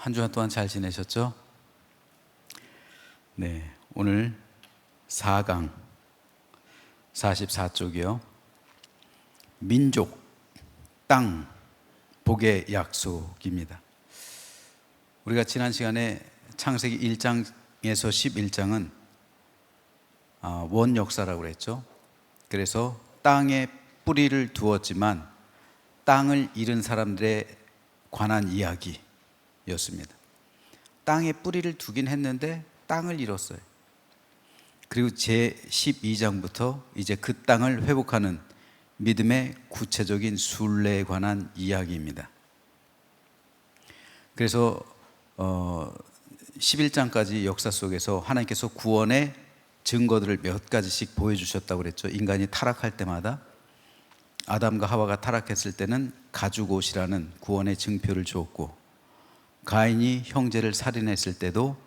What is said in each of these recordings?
한 주간 동안 잘 지내셨죠? 네, 오늘 4강 44쪽이요. 민족, 땅, 복의 약속입니다. 우리가 지난 시간에 창세기 1장에서 11장은 원역사라고 그랬죠. 그래서 땅에 뿌리를 두었지만 땅을 잃은 사람들에 관한 이야기였습니다. 땅에 뿌리를 두긴 했는데 땅을 잃었어요. 그리고 제 12장부터 이제 그 땅을 회복하는 믿음의 구체적인 순례에 관한 이야기입니다. 그래서 11장까지 역사 속에서 하나님께서 구원의 증거들을 몇 가지씩 보여주셨다고 그랬죠. 인간이 타락할 때마다 아담과 하와가 타락했을 때는 가죽옷이라는 구원의 증표를 주었고, 가인이 형제를 살인했을 때도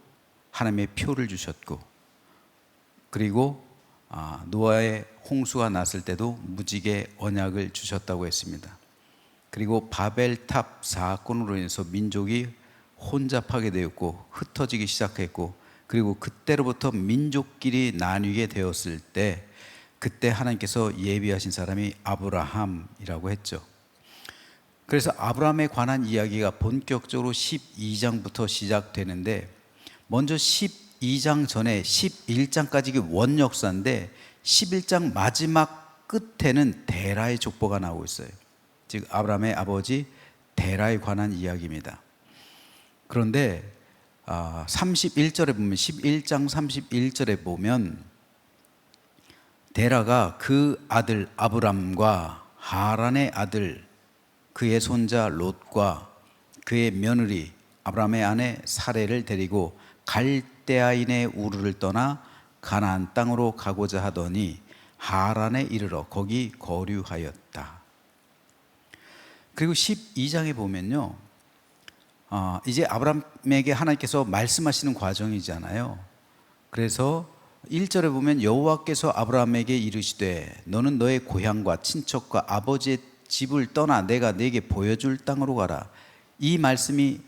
하나님의 표를 주셨고, 그리고 노아의 홍수가 났을 때도 무지개 언약을 주셨다고 했습니다. 그리고 바벨탑 사건으로 인해서 민족이 혼잡하게 되었고 흩어지기 시작했고, 그리고 그때로부터 민족끼리 나뉘게 되었을 때 그때 하나님께서 예비하신 사람이 아브라함이라고 했죠. 그래서 아브라함에 관한 이야기가 본격적으로 12장부터 시작되는데, 먼저 12장 전에 11장까지 원역사인데 11장 마지막 끝에는 데라의 족보가 나오고 있어요. 즉 아브라함의 아버지 데라에 관한 이야기입니다. 그런데 31절에 보면, 11장 31절에 보면 데라가 그 아들 아브람과 하란의 아들 그의 손자 롯과 그의 며느리 아브라함의 아내 사레를 데리고 갈대아인의 우르를 떠나 가나안 땅으로 가고자 하더니 하란에 이르러 거기 거류하였다. 그리고 12장에 보면요, 이제 아브라함에게 하나님께서 말씀하시는 과정이잖아요. 그래서 1절에 보면 여호와께서 아브라함에게 이르시되 너는 너의 고향과 친척과 아버지의 집을 떠나 내가 네게 보여줄 땅으로 가라. 이 말씀이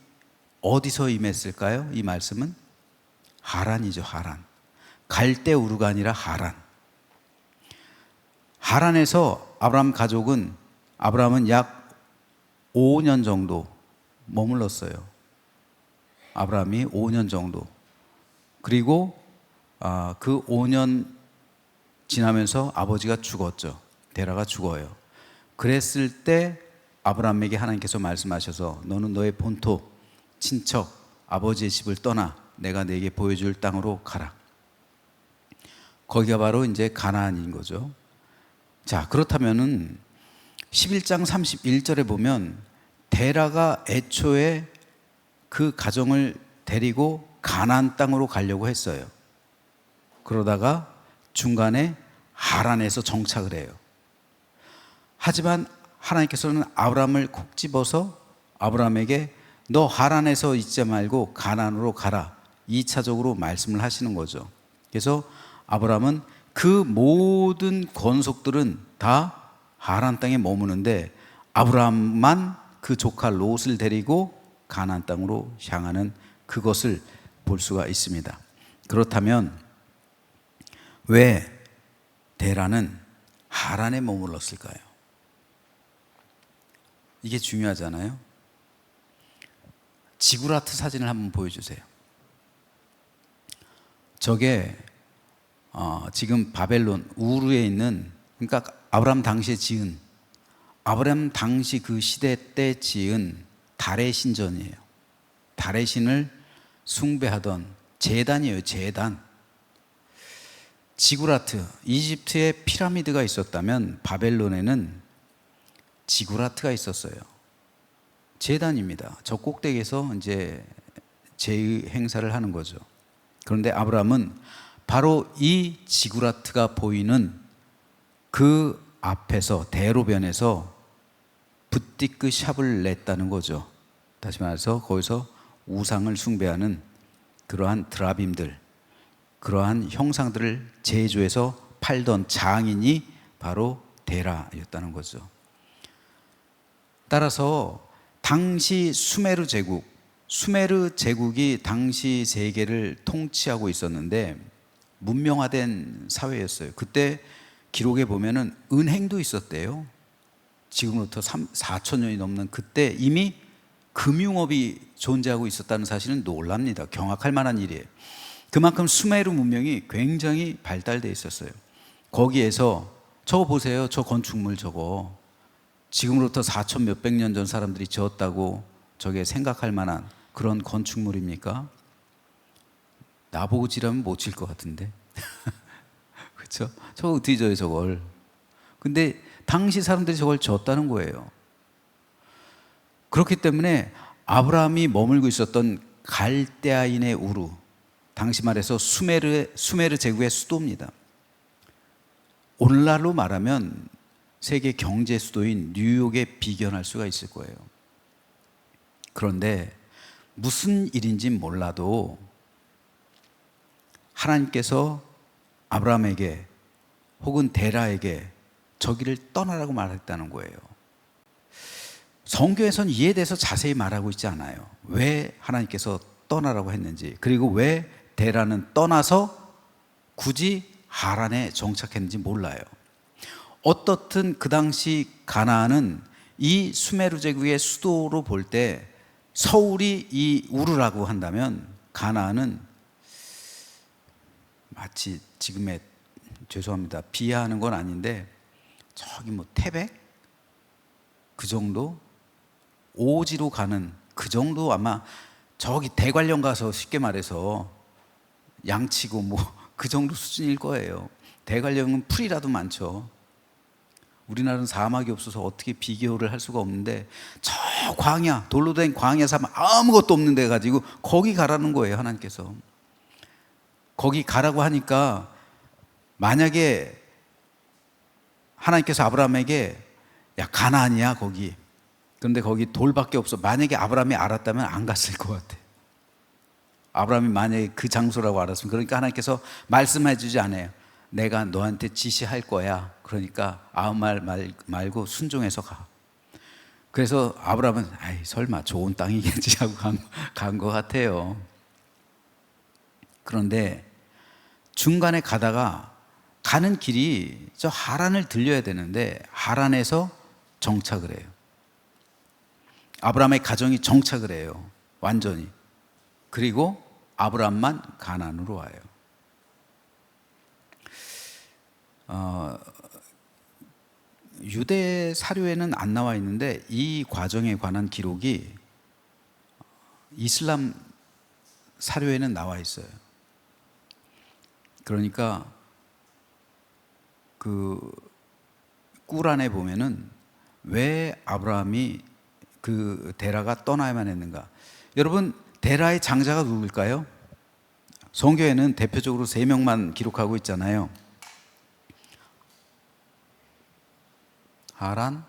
어디서 임했을까요? 이 말씀은 하란이죠. 하란. 갈대 우르가 아니라 하란. 하란에서 아브라함은 약 5년 정도 머물렀어요. 아브라함이 5년 정도. 그리고 그 5년 지나면서 아버지가 죽었죠. 데라가 죽어요. 그랬을 때 아브라함에게 하나님께서 말씀하셔서 너는 너의 본토, 친척, 아버지의 집을 떠나 내가 네게 보여줄 땅으로 가라. 거기가 바로 이제 가나안인 거죠. 자, 그렇다면은 11장 31절에 보면 데라가 애초에 그 가정을 데리고 가나안 땅으로 가려고 했어요. 그러다가 중간에 하란에서 정착을 해요. 하지만 하나님께서는 아브라함을 콕 집어서 아브라함에게 너 하란에서 있지 말고 가나안으로 가라, 2차적으로 말씀을 하시는 거죠. 그래서 아브라함은 그 모든 권속들은 다 하란 땅에 머무는데 아브라함만 그 조카 롯을 데리고 가나안 땅으로 향하는 그것을 볼 수가 있습니다. 그렇다면 왜 데라는 하란에 머물렀을까요? 이게 중요하잖아요. 지구라트 사진을 한번 보여주세요. 저게 지금 바벨론 우르에 있는, 그러니까 아브라함 당시에 지은, 아브라함 당시 그 시대 때 지은 달의 신전이에요. 달의 신을 숭배하던 제단이에요. 제단. 지구라트, 이집트에 피라미드가 있었다면 바벨론에는 지구라트가 있었어요. 제단입니다. 저 꼭대기에서 이제 제의 행사를 하는 거죠. 그런데 아브라함은 바로 이 지구라트가 보이는 그 앞에서, 대로변에서 붓디크 샵을 냈다는 거죠. 다시 말해서 거기서 우상을 숭배하는 그러한 드라빔들, 그러한 형상들을 제조해서 팔던 장인이 바로 데라였다는 거죠. 따라서 당시 수메르 제국, 수메르 제국이 당시 세계를 통치하고 있었는데 문명화된 사회였어요. 그때 기록에 보면은 은행도 있었대요. 지금부터 4천 년이 넘는 그때 이미 금융업이 존재하고 있었다는 사실은 놀랍니다. 경악할 만한 일이에요. 그만큼 수메르 문명이 굉장히 발달되어 있었어요. 거기에서 저거 보세요. 저 건축물 저거. 지금으로부터 4천 몇백 년 전 사람들이 지었다고 저게 생각할 만한 그런 건축물입니까? 나보고 지라면 못 칠 것 같은데. 그렇죠? 저거 어떻게 져요 저걸. 근데 당시 사람들이 저걸 졌다는 거예요. 그렇기 때문에 아브라함이 머물고 있었던 갈대아인의 우루, 당시 말해서 수메르 제국의 수도입니다. 오늘날로 말하면 세계 경제 수도인 뉴욕에 비견할 수가 있을 거예요. 그런데 무슨 일인지 몰라도 하나님께서 아브라함에게 혹은 데라에게 저기를 떠나라고 말했다는 거예요. 성경에서는 이에 대해서 자세히 말하고 있지 않아요. 왜 하나님께서 떠나라고 했는지, 그리고 왜 데라는 떠나서 굳이 하란에 정착했는지 몰라요. 어떻든 그 당시 가나안은 이 수메르 제국의 수도로 볼 때 서울이 이 우르라고 한다면 가나안은 마치 지금의, 죄송합니다, 비하하는 건 아닌데 저기 뭐 태백 그 정도, 오지로 가는 그 정도, 아마 저기 대관령 가서 쉽게 말해서 양치고 뭐 그 정도 수준일 거예요. 대관령은 풀이라도 많죠. 우리나라는 사막이 없어서 어떻게 비교를 할 수가 없는데 저 광야, 돌로 된 광야 사막 아무것도 없는 데 가지고 거기 가라는 거예요. 하나님께서 거기 가라고 하니까, 만약에 하나님께서 아브라함에게 야 가나안이야 거기, 그런데 거기 돌밖에 없어, 만약에 아브라함이 알았다면 안 갔을 것 같아. 아브라함이 만약에 그 장소라고 알았으면, 그러니까 하나님께서 말씀해 주지 않아요. 내가 너한테 지시할 거야. 그러니까 아무 말 말고 순종해서 가. 그래서 아브라함은 아이 설마 좋은 땅이겠지 하고 간 것 같아요. 그런데 중간에 가다가 가는 길이 저 하란을 들려야 되는데 하란에서 정착을 해요. 아브라함의 가정이 정착을 해요. 완전히. 그리고 아브라함만 가나안으로 와요. 유대 사료에는 안 나와 있는데 이 과정에 관한 기록이 이슬람 사료에는 나와 있어요. 그러니까 그 꾸란에 보면은 왜 아브라함이 그 데라가 떠나야만 했는가. 여러분, 데라의 장자가 누구일까요? 성경에는 대표적으로 3명만 기록하고 있잖아요. 하란,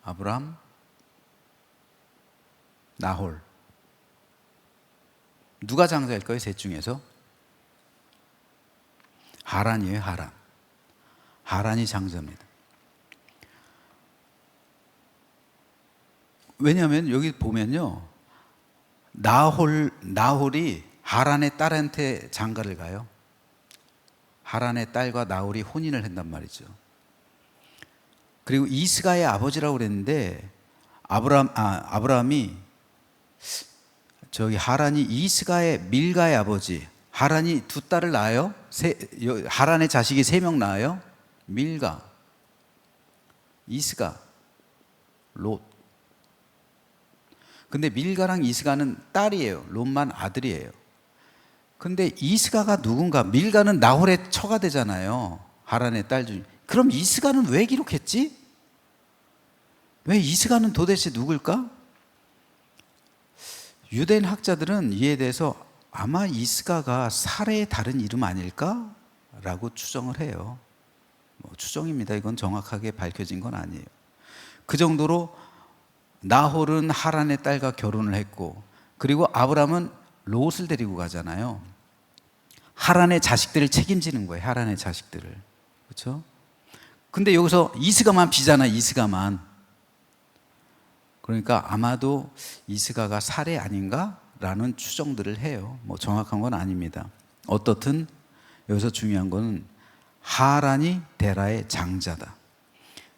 아브람, 나홀. 누가 장자일까요? 셋 중에서? 하란이에요. 하란. 하란이 장자입니다. 왜냐하면 여기 보면요, 나홀이 하란의 딸한테 장가를 가요. 하란의 딸과 나홀이 혼인을 한단 말이죠. 그리고 이스가의 아버지라고 그랬는데 아브라함이 저기 하란이 이스가의 밀가의 아버지. 하란이 2딸을 낳아요. 하란의 자식이 3명 낳아요. 밀가, 이스가, 롯. 근데 밀가랑 이스가는 딸이에요. 롯만 아들이에요. 근데 이스가가 누군가? 밀가는 나홀의 처가 되잖아요. 하란의 딸 중. 그럼 이스가는 왜 기록했지? 왜 이스가는 도대체 누굴까? 유대인 학자들은 이에 대해서 아마 이스가가 사레의 다른 이름 아닐까라고 추정을 해요. 추정입니다. 이건 정확하게 밝혀진 건 아니에요. 그 정도로 나홀은 하란의 딸과 결혼을 했고, 그리고 아브람은 롯을 데리고 가잖아요. 하란의 자식들을 책임지는 거예요. 하란의 자식들을. 그렇죠? 근데 여기서 이스가만 비잖아. 이스가만. 그러니까 아마도 이스가가 사례 아닌가? 라는 추정들을 해요. 뭐 정확한 건 아닙니다. 어떻든 여기서 중요한 건 하란이 데라의 장자다.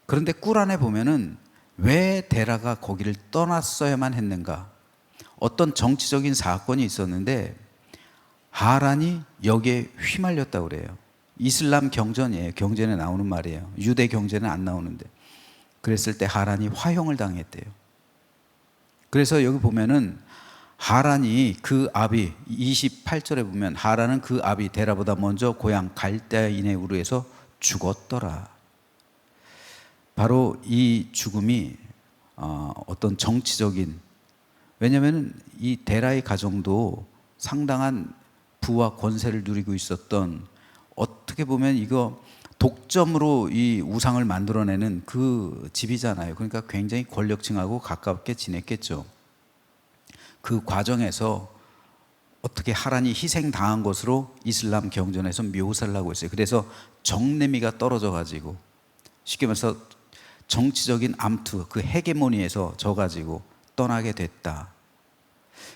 그런데 꿀안에 보면은 왜 데라가 거기를 떠났어야만 했는가? 어떤 정치적인 사건이 있었는데 하란이 여기에 휘말렸다고 그래요. 이슬람 경전이에요. 경전에 나오는 말이에요. 유대 경전에 안 나오는데. 그랬을 때 하란이 화형을 당했대요. 그래서 여기 보면은 하란이 그 아비 28절에 보면 하란은 그 아비 데라보다 먼저 고향 갈대아인의 우르에서 죽었더라. 바로 이 죽음이 어떤 정치적인, 왜냐하면 이 데라의 가정도 상당한 부와 권세를 누리고 있었던, 어떻게 보면 이거 독점으로 이 우상을 만들어내는 그 집이잖아요. 그러니까 굉장히 권력층하고 가깝게 지냈겠죠. 그 과정에서 어떻게 하란이 희생당한 것으로 이슬람 경전에서 묘사를 하고 있어요. 그래서 정내미가 떨어져 가지고 쉽게 말해서 정치적인 암투, 그 헤게모니에서 져가지고 떠나게 됐다.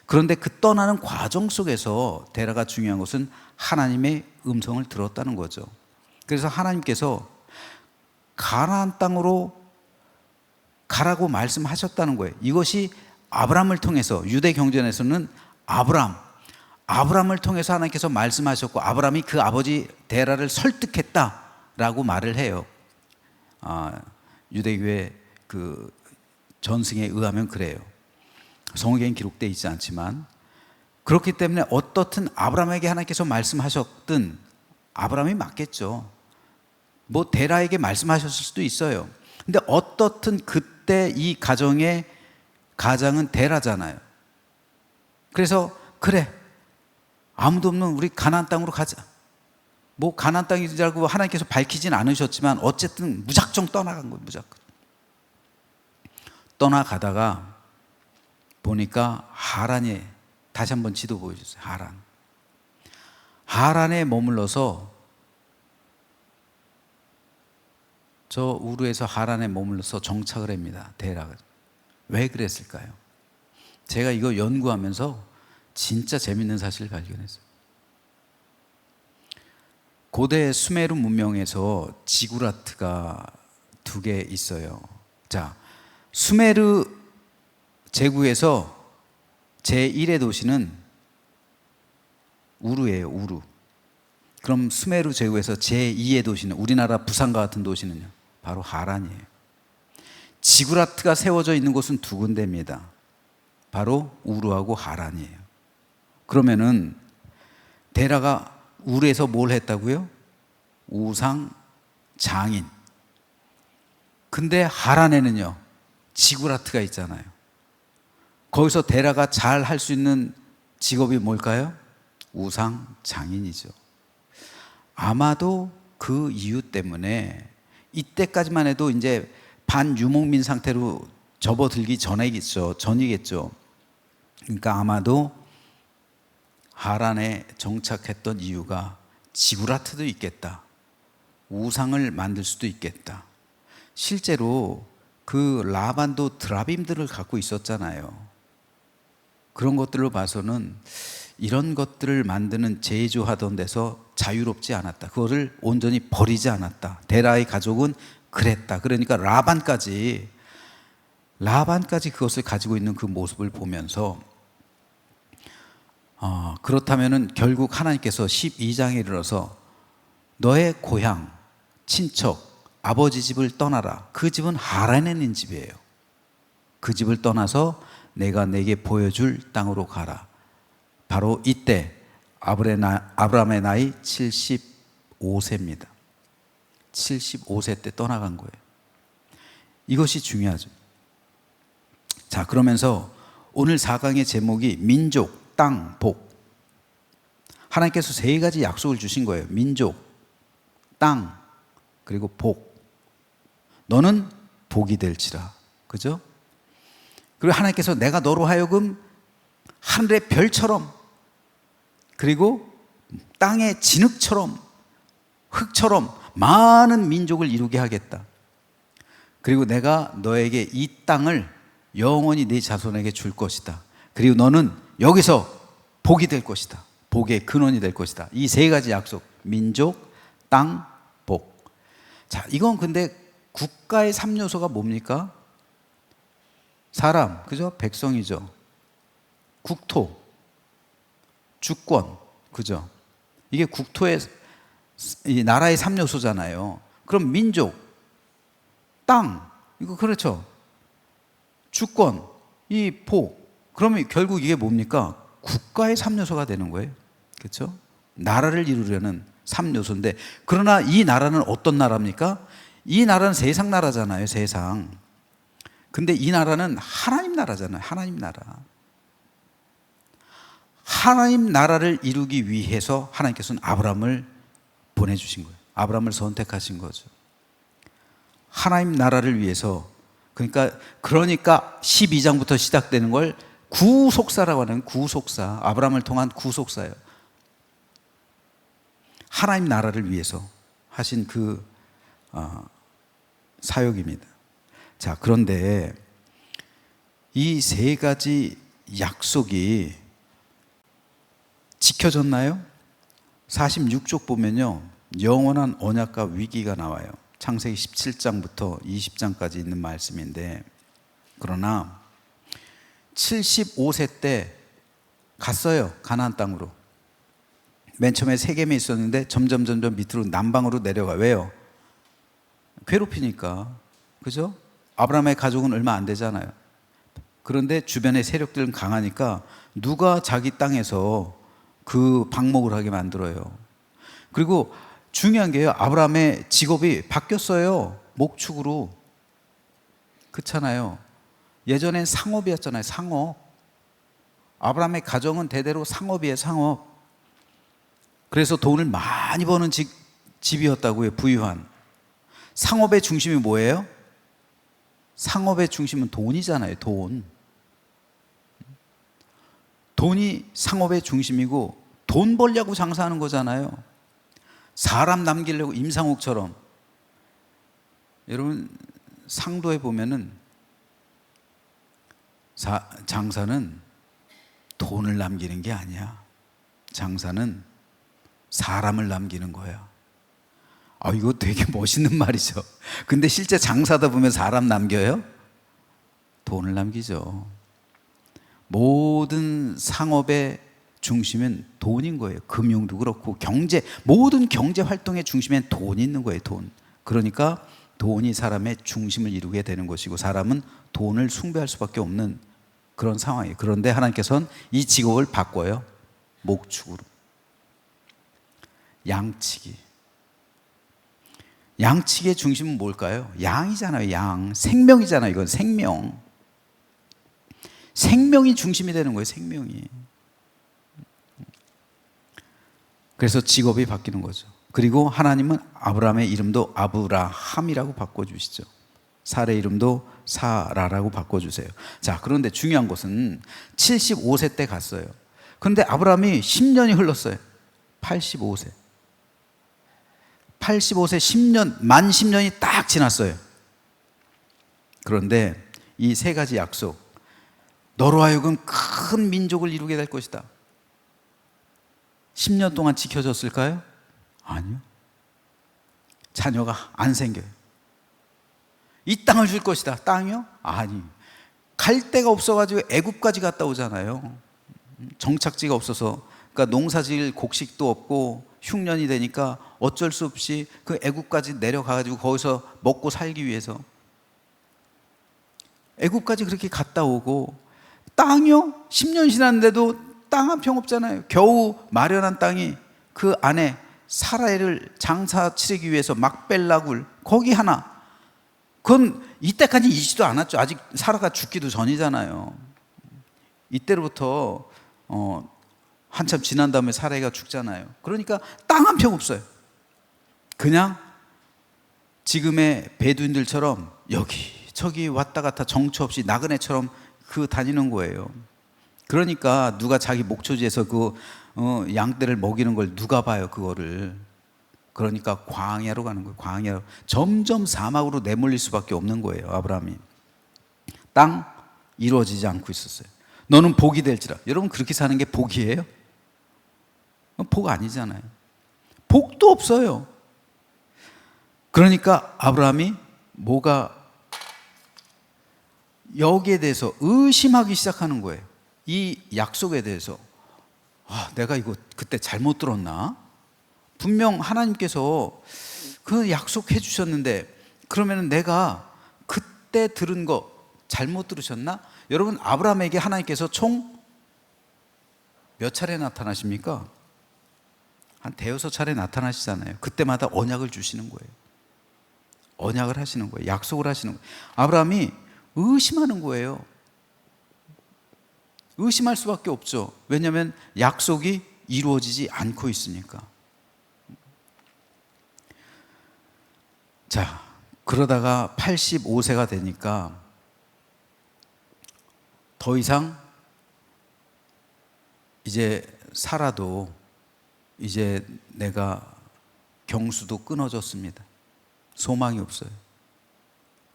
그런데 그 떠나는 과정 속에서 데라가 중요한 것은 하나님의 음성을 들었다는 거죠. 그래서 하나님께서 가나안 땅으로 가라고 말씀하셨다는 거예요. 이것이 아브라함을 통해서, 유대 경전에서는 아브라함을 통해서 하나님께서 말씀하셨고 아브라함이 그 아버지 데라를 설득했다라고 말을 해요. 유대교의 그 전승에 의하면 그래요. 성경에 기록되어 있지 않지만, 그렇기 때문에 어떻든 아브라함에게 하나님께서 말씀하셨든 아브라함이 맞겠죠. 뭐 데라에게 말씀하셨을 수도 있어요. 근데 어떻든 그때 이 가정의 가장은 데라잖아요. 그래서 그래, 아무도 없는 우리 가나안 땅으로 가자. 뭐 가나안 땅인 줄 알고 하나님께서 밝히진 않으셨지만 어쨌든 무작정 떠나간 거예요. 무작정 떠나가다가 보니까 하란에, 다시 한번 지도 보여주세요. 하란에 머물러서, 저 우르에서 하란에 머물러서 정착을 합니다. 데라가. 왜 그랬을까요? 제가 이거 연구하면서 진짜 재밌는 사실을 발견했어요. 고대 수메르 문명에서 지구라트가 2개 있어요. 자, 수메르 제국에서 제1의 도시는 우르예요. 우르. 그럼 수메르 제국에서 제2의 도시는, 우리나라 부산과 같은 도시는요, 바로 하란이에요. 지구라트가 세워져 있는 곳은 2군데입니다. 바로 우르하고 하란이에요. 그러면은 데라가 우르에서 뭘 했다고요? 우상 장인. 근데 하란에는요, 지구라트가 있잖아요. 거기서 데라가 잘 할 수 있는 직업이 뭘까요? 우상 장인이죠. 아마도 그 이유 때문에 이때까지만 해도 이제 반유목민 상태로 접어들기 전이겠죠. 그러니까 아마도 하란에 정착했던 이유가 지구라트도 있겠다. 우상을 만들 수도 있겠다. 실제로 그 라반도 드라빔들을 갖고 있었잖아요. 그런 것들로 봐서는 이런 것들을 만드는, 제조하던 데서 자유롭지 않았다. 그거를 온전히 버리지 않았다. 데라의 가족은 그랬다. 그러니까 라반까지 그것을 가지고 있는 그 모습을 보면서 그렇다면은 결국 하나님께서 12장에 이르러서 너의 고향, 친척, 아버지 집을 떠나라. 그 집은 하란에 있는 집이에요. 그 집을 떠나서 내가 내게 보여줄 땅으로 가라. 바로 이때 아브라함의 나이 75세입니다. 75세 때 떠나간 거예요. 이것이 중요하죠. 자, 그러면서 오늘 4강의 제목이 민족, 땅, 복. 하나님께서 3가지 약속을 주신 거예요. 민족, 땅, 그리고 복. 너는 복이 될지라. 그죠? 그리고 하나님께서 내가 너로 하여금 하늘의 별처럼, 그리고 땅의 진흙처럼, 흙처럼 많은 민족을 이루게 하겠다. 그리고 내가 너에게 이 땅을 영원히 네 자손에게 줄 것이다. 그리고 너는 여기서 복이 될 것이다. 복의 근원이 될 것이다. 이 세 가지 약속, 민족, 땅, 복. 자, 이건 근데 국가의 3요소가 뭡니까? 사람, 그죠? 백성이죠. 국토, 주권, 그죠? 이게 국토의, 이 나라의 3요소잖아요. 그럼 민족, 땅, 이거 그렇죠? 주권, 이 복. 그러면 결국 이게 뭡니까? 국가의 3요소가 되는 거예요. 그렇죠? 나라를 이루려는 3요소인데, 그러나 이 나라는 어떤 나라입니까? 이 나라는 세상 나라잖아요. 세상. 근데 이 나라는 하나님 나라잖아요. 하나님 나라. 하나님 나라를 이루기 위해서 하나님께서는 아브라함을 보내주신 거예요. 아브라함을 선택하신 거죠. 하나님 나라를 위해서. 그러니까 12장부터 시작되는 걸 구속사라고 하는, 구속사, 아브라함을 통한 구속사예요. 하나님 나라를 위해서 하신 그 사역입니다. 자, 그런데 이 세 가지 약속이 지켜졌나요? 46쪽 보면요, 영원한 언약과 위기가 나와요. 창세기 17장부터 20장까지 있는 말씀인데, 그러나 75세 때 갔어요. 가나안 땅으로. 맨 처음에 세겜에 있었는데 점점 밑으로 남방으로 내려가. 왜요? 괴롭히니까. 그죠? 아브라함의 가족은 얼마 안 되잖아요. 그런데 주변의 세력들은 강하니까 누가 자기 땅에서 그 방목을 하게 만들어요. 그리고 중요한 게요, 아브라함의 직업이 바뀌었어요. 목축으로. 그렇잖아요. 예전엔 상업이었잖아요. 상업. 아브라함의 가정은 대대로 상업이에요. 상업. 그래서 돈을 많이 버는 집이었다고요. 부유한. 상업의 중심이 뭐예요? 상업의 중심은 돈이잖아요. 돈. 돈이 상업의 중심이고, 돈 벌려고 장사하는 거잖아요. 사람 남기려고, 임상옥처럼. 여러분 상도에 보면은 장사는 돈을 남기는 게 아니야. 장사는 사람을 남기는 거야. 이거 되게 멋있는 말이죠. 근데 실제 장사다 보면 사람 남겨요? 돈을 남기죠. 모든 상업의 중심은 돈인 거예요. 금융도 그렇고 모든 경제 활동의 중심엔 돈이 있는 거예요. 돈. 그러니까 돈이 사람의 중심을 이루게 되는 것이고, 사람은 돈을 숭배할 수밖에 없는 그런 상황이에요. 그런데 하나님께서는 이 직업을 바꿔요. 목축으로. 양치기. 양치기의 중심은 뭘까요? 양이잖아요. 양. 생명이잖아요. 이건 생명. 생명이 중심이 되는 거예요. 생명이. 그래서 직업이 바뀌는 거죠. 그리고 하나님은 아브라함의 이름도 아브라함이라고 바꿔주시죠. 사라의 이름도 사라라고 바꿔주세요. 자, 그런데 중요한 것은 75세 때 갔어요. 그런데 아브라함이 10년이 흘렀어요. 85세. 85세 10년, 만 10년이 딱 지났어요. 그런데 이 세 가지 약속, 너로 하여금 큰 민족을 이루게 될 것이다. 10년 동안 지켜졌을까요? 아니요. 자녀가 안 생겨요. 이 땅을 줄 것이다. 땅이요? 아니. 갈 데가 없어가지고 애굽까지 갔다 오잖아요. 정착지가 없어서. 그러니까 농사지을 곡식도 없고 흉년이 되니까 어쩔 수 없이 그 애굽까지 내려가가지고 거기서 먹고 살기 위해서 애굽까지 그렇게 갔다 오고, 땅이요? 10년 지났는데도 땅 한 평 없잖아요. 겨우 마련한 땅이 그 안에 사라를 장사 치르기 위해서 막벨라굴 거기 하나. 그건 이때까지 이지도 않았죠. 아직 사라가 죽기도 전이잖아요. 이때로부터 한참 지난 다음에 사라가 죽잖아요. 그러니까 땅 한 평 없어요. 그냥 지금의 베두인들처럼 여기 저기 왔다 갔다 정처 없이 나그네처럼 다니는 거예요. 그러니까 누가 자기 목초지에서 양떼를 먹이는 걸 누가 봐요, 그거를. 그러니까 광야로 가는 거예요. 광야로. 점점 사막으로 내몰릴 수밖에 없는 거예요, 아브라함이. 땅 이루어지지 않고 있었어요. 너는 복이 될지라. 여러분, 그렇게 사는 게 복이에요? 복 아니잖아요. 복도 없어요. 그러니까 아브라함이 뭐가 여기에 대해서 의심하기 시작하는 거예요. 이 약속에 대해서. 내가 이거 그때 잘못 들었나? 분명 하나님께서 그 약속해 주셨는데, 그러면 내가 그때 들은 거 잘못 들으셨나? 여러분, 아브라함에게 하나님께서 총 몇 차례 나타나십니까? 한 대여섯 차례 나타나시잖아요. 그때마다 언약을 주시는 거예요. 언약을 하시는 거예요. 약속을 하시는 거예요. 아브라함이 의심하는 거예요. 의심할 수밖에 없죠. 왜냐하면 약속이 이루어지지 않고 있으니까. 자, 그러다가 85세가 되니까 더 이상 이제 살아도 이제 내가 경수도 끊어졌습니다. 소망이 없어요.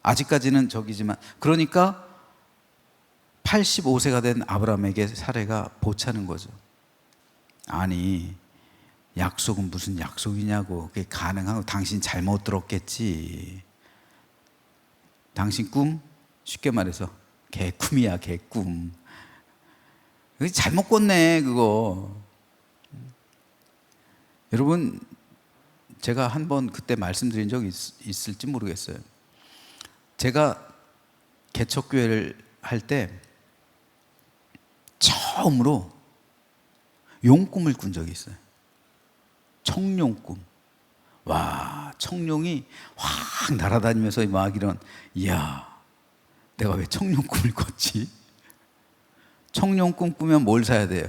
아직까지는 저기지만, 그러니까 85세가 된 아브라함에게 사례가 보차는 거죠. 아니, 약속은 무슨 약속이냐고. 그게 가능하고, 당신 잘못 들었겠지. 당신 꿈? 쉽게 말해서 개꿈이야, 개꿈. 잘못 꿨네, 그거. 여러분, 제가 한번 그때 말씀드린 적이 있을지 모르겠어요. 제가 개척교회를 할 때 처음으로 용꿈을 꾼 적이 있어요. 청룡꿈. 와, 청룡이 확 날아다니면서 막 이런, 이야, 내가 왜 청룡꿈을 꿨지? 청룡꿈 꾸면 뭘 사야 돼요?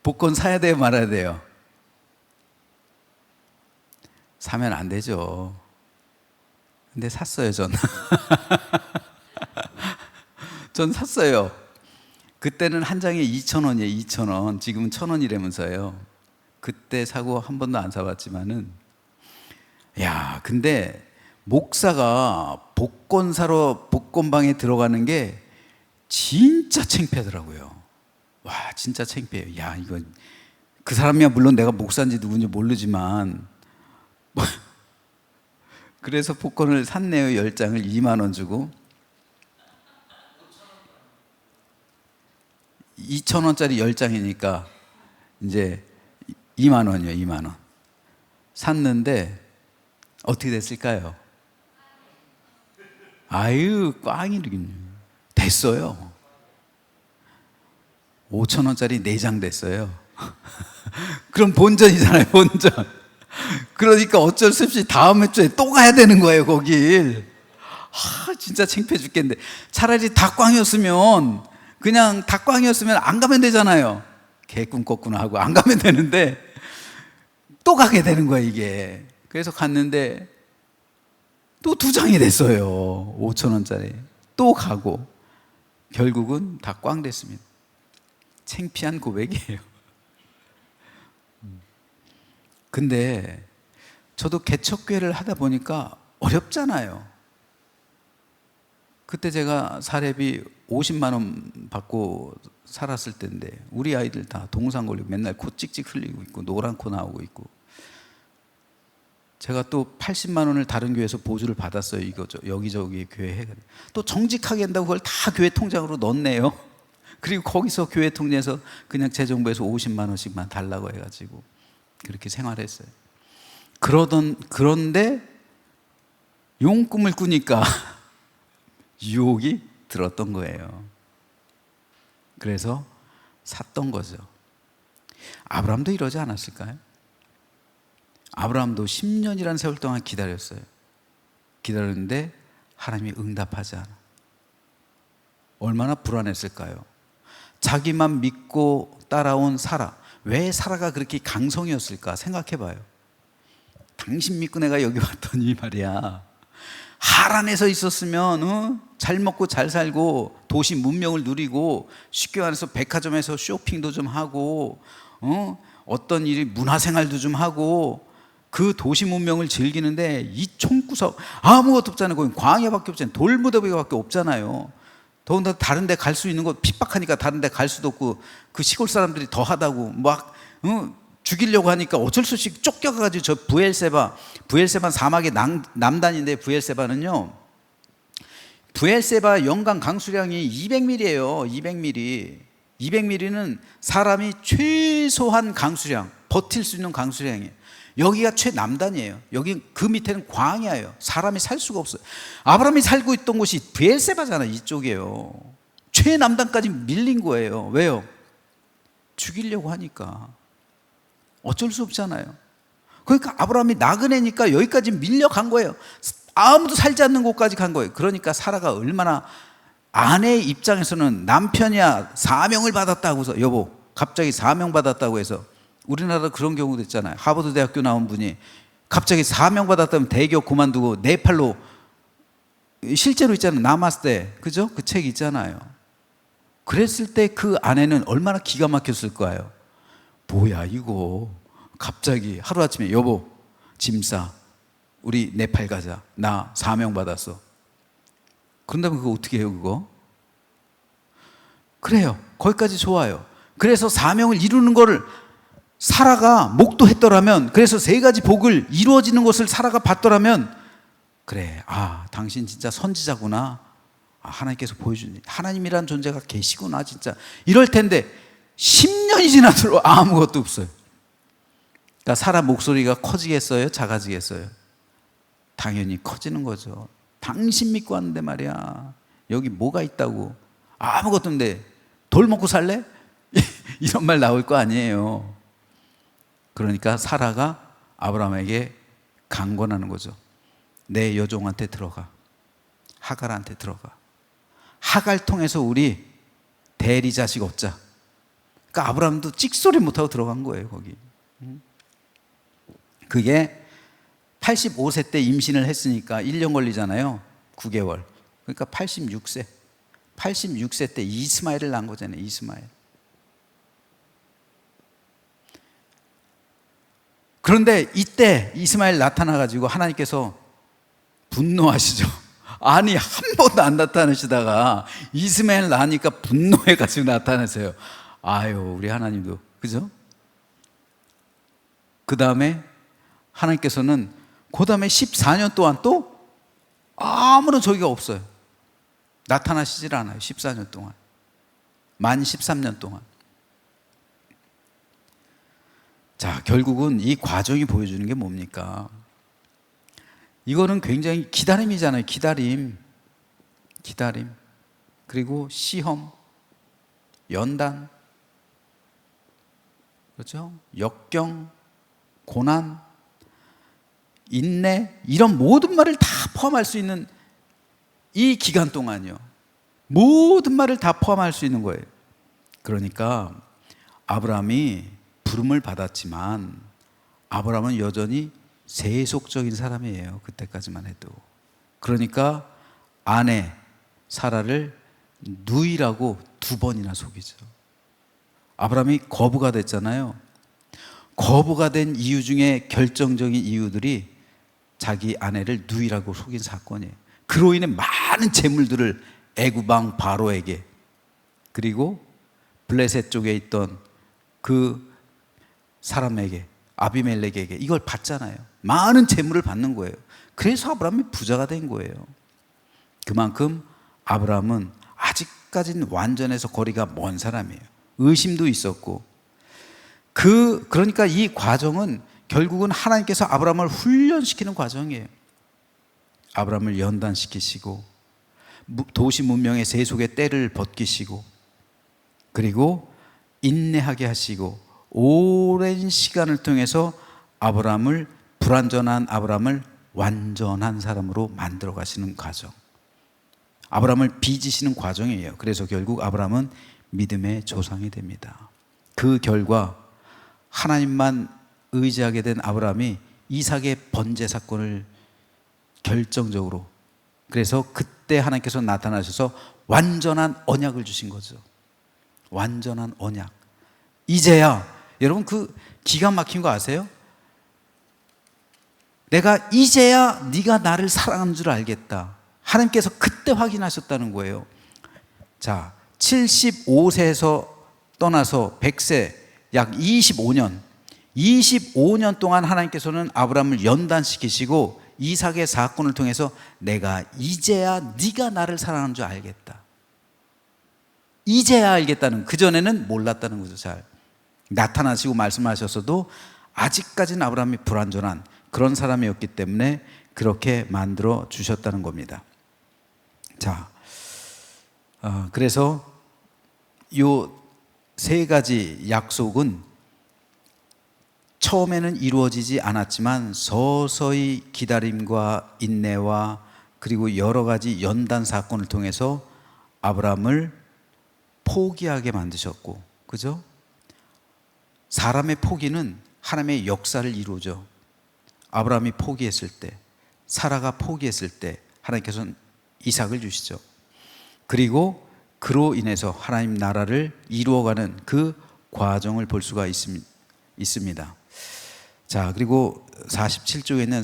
복권 사야 돼요, 말아야 돼요? 사면 안 되죠. 근데 샀어요, 전. 전 샀어요. 그때는 한 장에 2,000원이에요, 2,000원. 지금은 1,000원이라면서요. 그때 사고 한 번도 안 사봤지만은, 야, 근데 목사가 복권 사러 복권방에 들어가는 게 진짜 창피하더라고요. 와, 진짜 창피해요. 야, 이거 그 사람이야 물론 내가 목사인지 누군지 모르지만 그래서 복권을 샀네요. 10장을 2만 원 주고. 2,000원짜리 10장이니까 이제 2만 원이요, 2만 원. 샀는데 어떻게 됐을까요? 아유, 꽝이긴 됐어요. 5,000원짜리 4장 됐어요. 그럼 본전이잖아요, 본전. 그러니까 어쩔 수 없이 다음 주에 또 가야 되는 거예요, 거길. 진짜 창피해 죽겠는데. 차라리 닭꽝이었으면, 그냥 닭꽝이었으면 안 가면 되잖아요. 개꿈 꿨구나 하고 안 가면 되는데 또 가게 되는 거예요, 이게. 그래서 갔는데 또 2장이 됐어요. 5,000원짜리. 또 가고 결국은 다 꽝 됐습니다. 창피한 고백이에요. 근데 저도 개척교회를 하다 보니까 어렵잖아요. 그때 제가 사례비 50만 원 받고 살았을 때인데 우리 아이들 다 동상 걸리고 맨날 코 찍찍 흘리고 있고 노란 코 나오고 있고, 제가 또 80만 원을 다른 교회에서 보조를 받았어요. 이거 여기저기 교회 또 정직하게 한다고 그걸 다 교회 통장으로 넣었네요. 그리고 거기서 교회 통장에서 그냥 재정부에서 50만 원씩만 달라고 해가지고 그렇게 생활했어요. 그런데 용꿈을 꾸니까 유혹이 들었던 거예요. 그래서 샀던 거죠. 아브라함도 이러지 않았을까요? 아브라함도 10년이라는 세월 동안 기다렸어요. 기다렸는데 하나님이 응답하지 않아. 얼마나 불안했을까요? 자기만 믿고 따라온 사라. 왜 사라가 그렇게 강성이었을까 생각해봐요. 당신 믿고 내가 여기 왔더니 말이야, 하란에서 있었으면 잘 먹고 잘 살고 도시 문명을 누리고 쉽게 말해서 백화점에서 쇼핑도 좀 하고 어떤 일이 문화생활도 좀 하고 그 도시 문명을 즐기는데 이 총구석 아무것도 없잖아요. 거기 광야밖에 없잖아요. 돌무더기밖에 없잖아요. 더군다나 다른 데 갈 수 있는 거 핍박하니까 다른 데 갈 수도 없고, 그 시골 사람들이 더하다고 막 죽이려고 하니까 어쩔 수 없이 쫓겨가가지고 저 부엘세바 사막의 남단인데, 부엘세바는요, 부엘세바 연간 강수량이 200mm예요. 200mm. 200mm는 사람이 최소한 강수량, 버틸 수 있는 강수량이에요. 여기가 최남단이에요. 여기 그 밑에는 광야예요. 사람이 살 수가 없어요. 아브라함이 살고 있던 곳이 브엘세바잖아요. 이쪽이에요. 최남단까지 밀린 거예요. 왜요? 죽이려고 하니까. 어쩔 수 없잖아요. 그러니까 아브라함이 나그네니까 여기까지 밀려간 거예요. 아무도 살지 않는 곳까지 간 거예요. 그러니까 사라가 얼마나, 아내의 입장에서는 남편이야 사명을 받았다고 해서, 여보 갑자기 사명 받았다고 해서, 우리나라도 그런 경우도 있잖아요. 하버드 대학교 나온 분이 갑자기 사명 받았다면 대기업 그만두고 네팔로, 실제로 있잖아요. 나마스테, 그죠? 그 책 있잖아요. 그랬을 때 그 아내는 얼마나 기가 막혔을 거예요. 뭐야 이거, 갑자기 하루아침에 여보 짐 싸, 우리 네팔 가자, 나 사명 받았어. 그런다면 그거 어떻게 해요? 그거 그래요. 거기까지 좋아요. 그래서 사명을 이루는 거를 사라가 목도했더라면, 그래서 세 가지 복을 이루어지는 것을 사라가 봤더라면, 그래, 아 당신 진짜 선지자구나, 아, 하나님께서 보여주니 하나님이란 존재가 계시구나 진짜, 이럴 텐데 10년이 지나도록 아무것도 없어요. 그러니까 사라 목소리가 커지겠어요? 작아지겠어요? 당연히 커지는 거죠. 당신 믿고 왔는데 말이야, 여기 뭐가 있다고, 아무것도 없는데 돌 먹고 살래? 이런 말 나올 거 아니에요. 그러니까 사라가 아브라함에게 강권하는 거죠. 내 여종한테 들어가, 하갈한테 들어가, 하갈 통해서 우리 대리 자식 얻자. 그러니까 아브라함도 찍소리 못하고 들어간 거예요 거기. 그게 85세 때 임신을 했으니까 1년 걸리잖아요. 9개월. 그러니까 86세 때 이스마엘을 낳은 거잖아요. 이스마엘. 그런데 이때 이스마엘 나타나가지고 하나님께서 분노하시죠. 아니 한 번도 안 나타나시다가 이스마엘 낳으니까 분노해가지고 나타나세요. 아유 우리 하나님도, 그죠? 그 다음에 하나님께서는 그 다음에 14년 동안 또 아무런 저기가 없어요. 나타나시질 않아요. 14년 동안, 만 13년 동안. 자, 결국은 이 과정이 보여주는 게 뭡니까? 이거는 굉장히 기다림이잖아요. 기다림. 그리고 시험, 연단, 그렇죠? 역경, 고난, 인내, 이런 모든 말을 다 포함할 수 있는 이 기간 동안이요. 모든 말을 다 포함할 수 있는 거예요. 그러니까 아브라함이 부름을 받았지만 아브라함은 여전히 세속적인 사람이에요. 그때까지만 해도. 그러니까 아내 사라를 누이라고 2번이나 속이죠. 아브라함이 거부가 됐잖아요. 거부가 된 이유 중에 결정적인 이유들이 자기 아내를 누이라고 속인 사건이에요. 그로 인해 많은 재물들을 애굽 왕 바로에게, 그리고 블레셋 쪽에 있던 그 사람에게, 아비멜렉에게 이걸 받잖아요. 많은 재물을 받는 거예요. 그래서 아브라함이 부자가 된 거예요. 그만큼 아브라함은 아직까지는 완전해서 거리가 먼 사람이에요. 의심도 있었고, 그러니까 이 과정은 결국은 하나님께서 아브라함을 훈련시키는 과정이에요. 아브라함을 연단시키시고, 도시 문명의 세속의 때를 벗기시고, 그리고 인내하게 하시고, 오랜 시간을 통해서 아브라함을, 불완전한 아브라함을 완전한 사람으로 만들어 가시는 과정, 아브라함을 빚으시는 과정이에요. 그래서 결국 아브라함은 믿음의 조상이 됩니다. 그 결과 하나님만 의지하게 된 아브라함이 이삭의 번제 사건을 결정적으로, 그래서 그때 하나님께서 나타나셔서 완전한 언약을 주신 거죠. 완전한 언약. 이제야, 여러분 그 기가 막힌 거 아세요? 내가 이제야 네가 나를 사랑하는 줄 알겠다. 하나님께서 그때 확인하셨다는 거예요. 자, 75세에서 떠나서 100세, 약 25년 동안 하나님께서는 아브라함을 연단시키시고 이삭의 사건을 통해서 내가 이제야 네가 나를 사랑하는 줄 알겠다. 이제야 알겠다는, 그전에는 몰랐다는 거죠. 잘 나타나시고 말씀하셨어도 아직까지는 아브라함이 불완전한 그런 사람이었기 때문에 그렇게 만들어 주셨다는 겁니다. 자, 그래서 요 세 가지 약속은 처음에는 이루어지지 않았지만 서서히 기다림과 인내와 그리고 여러 가지 연단 사건을 통해서 아브라함을 포기하게 만드셨고, 그죠? 사람의 포기는 하나님의 역사를 이루죠. 아브라함이 포기했을 때, 사라가 포기했을 때 하나님께서는 이삭을 주시죠. 그리고 그로 인해서 하나님 나라를 이루어가는 그 과정을 볼 수가 있습니다. 자, 그리고 47쪽에는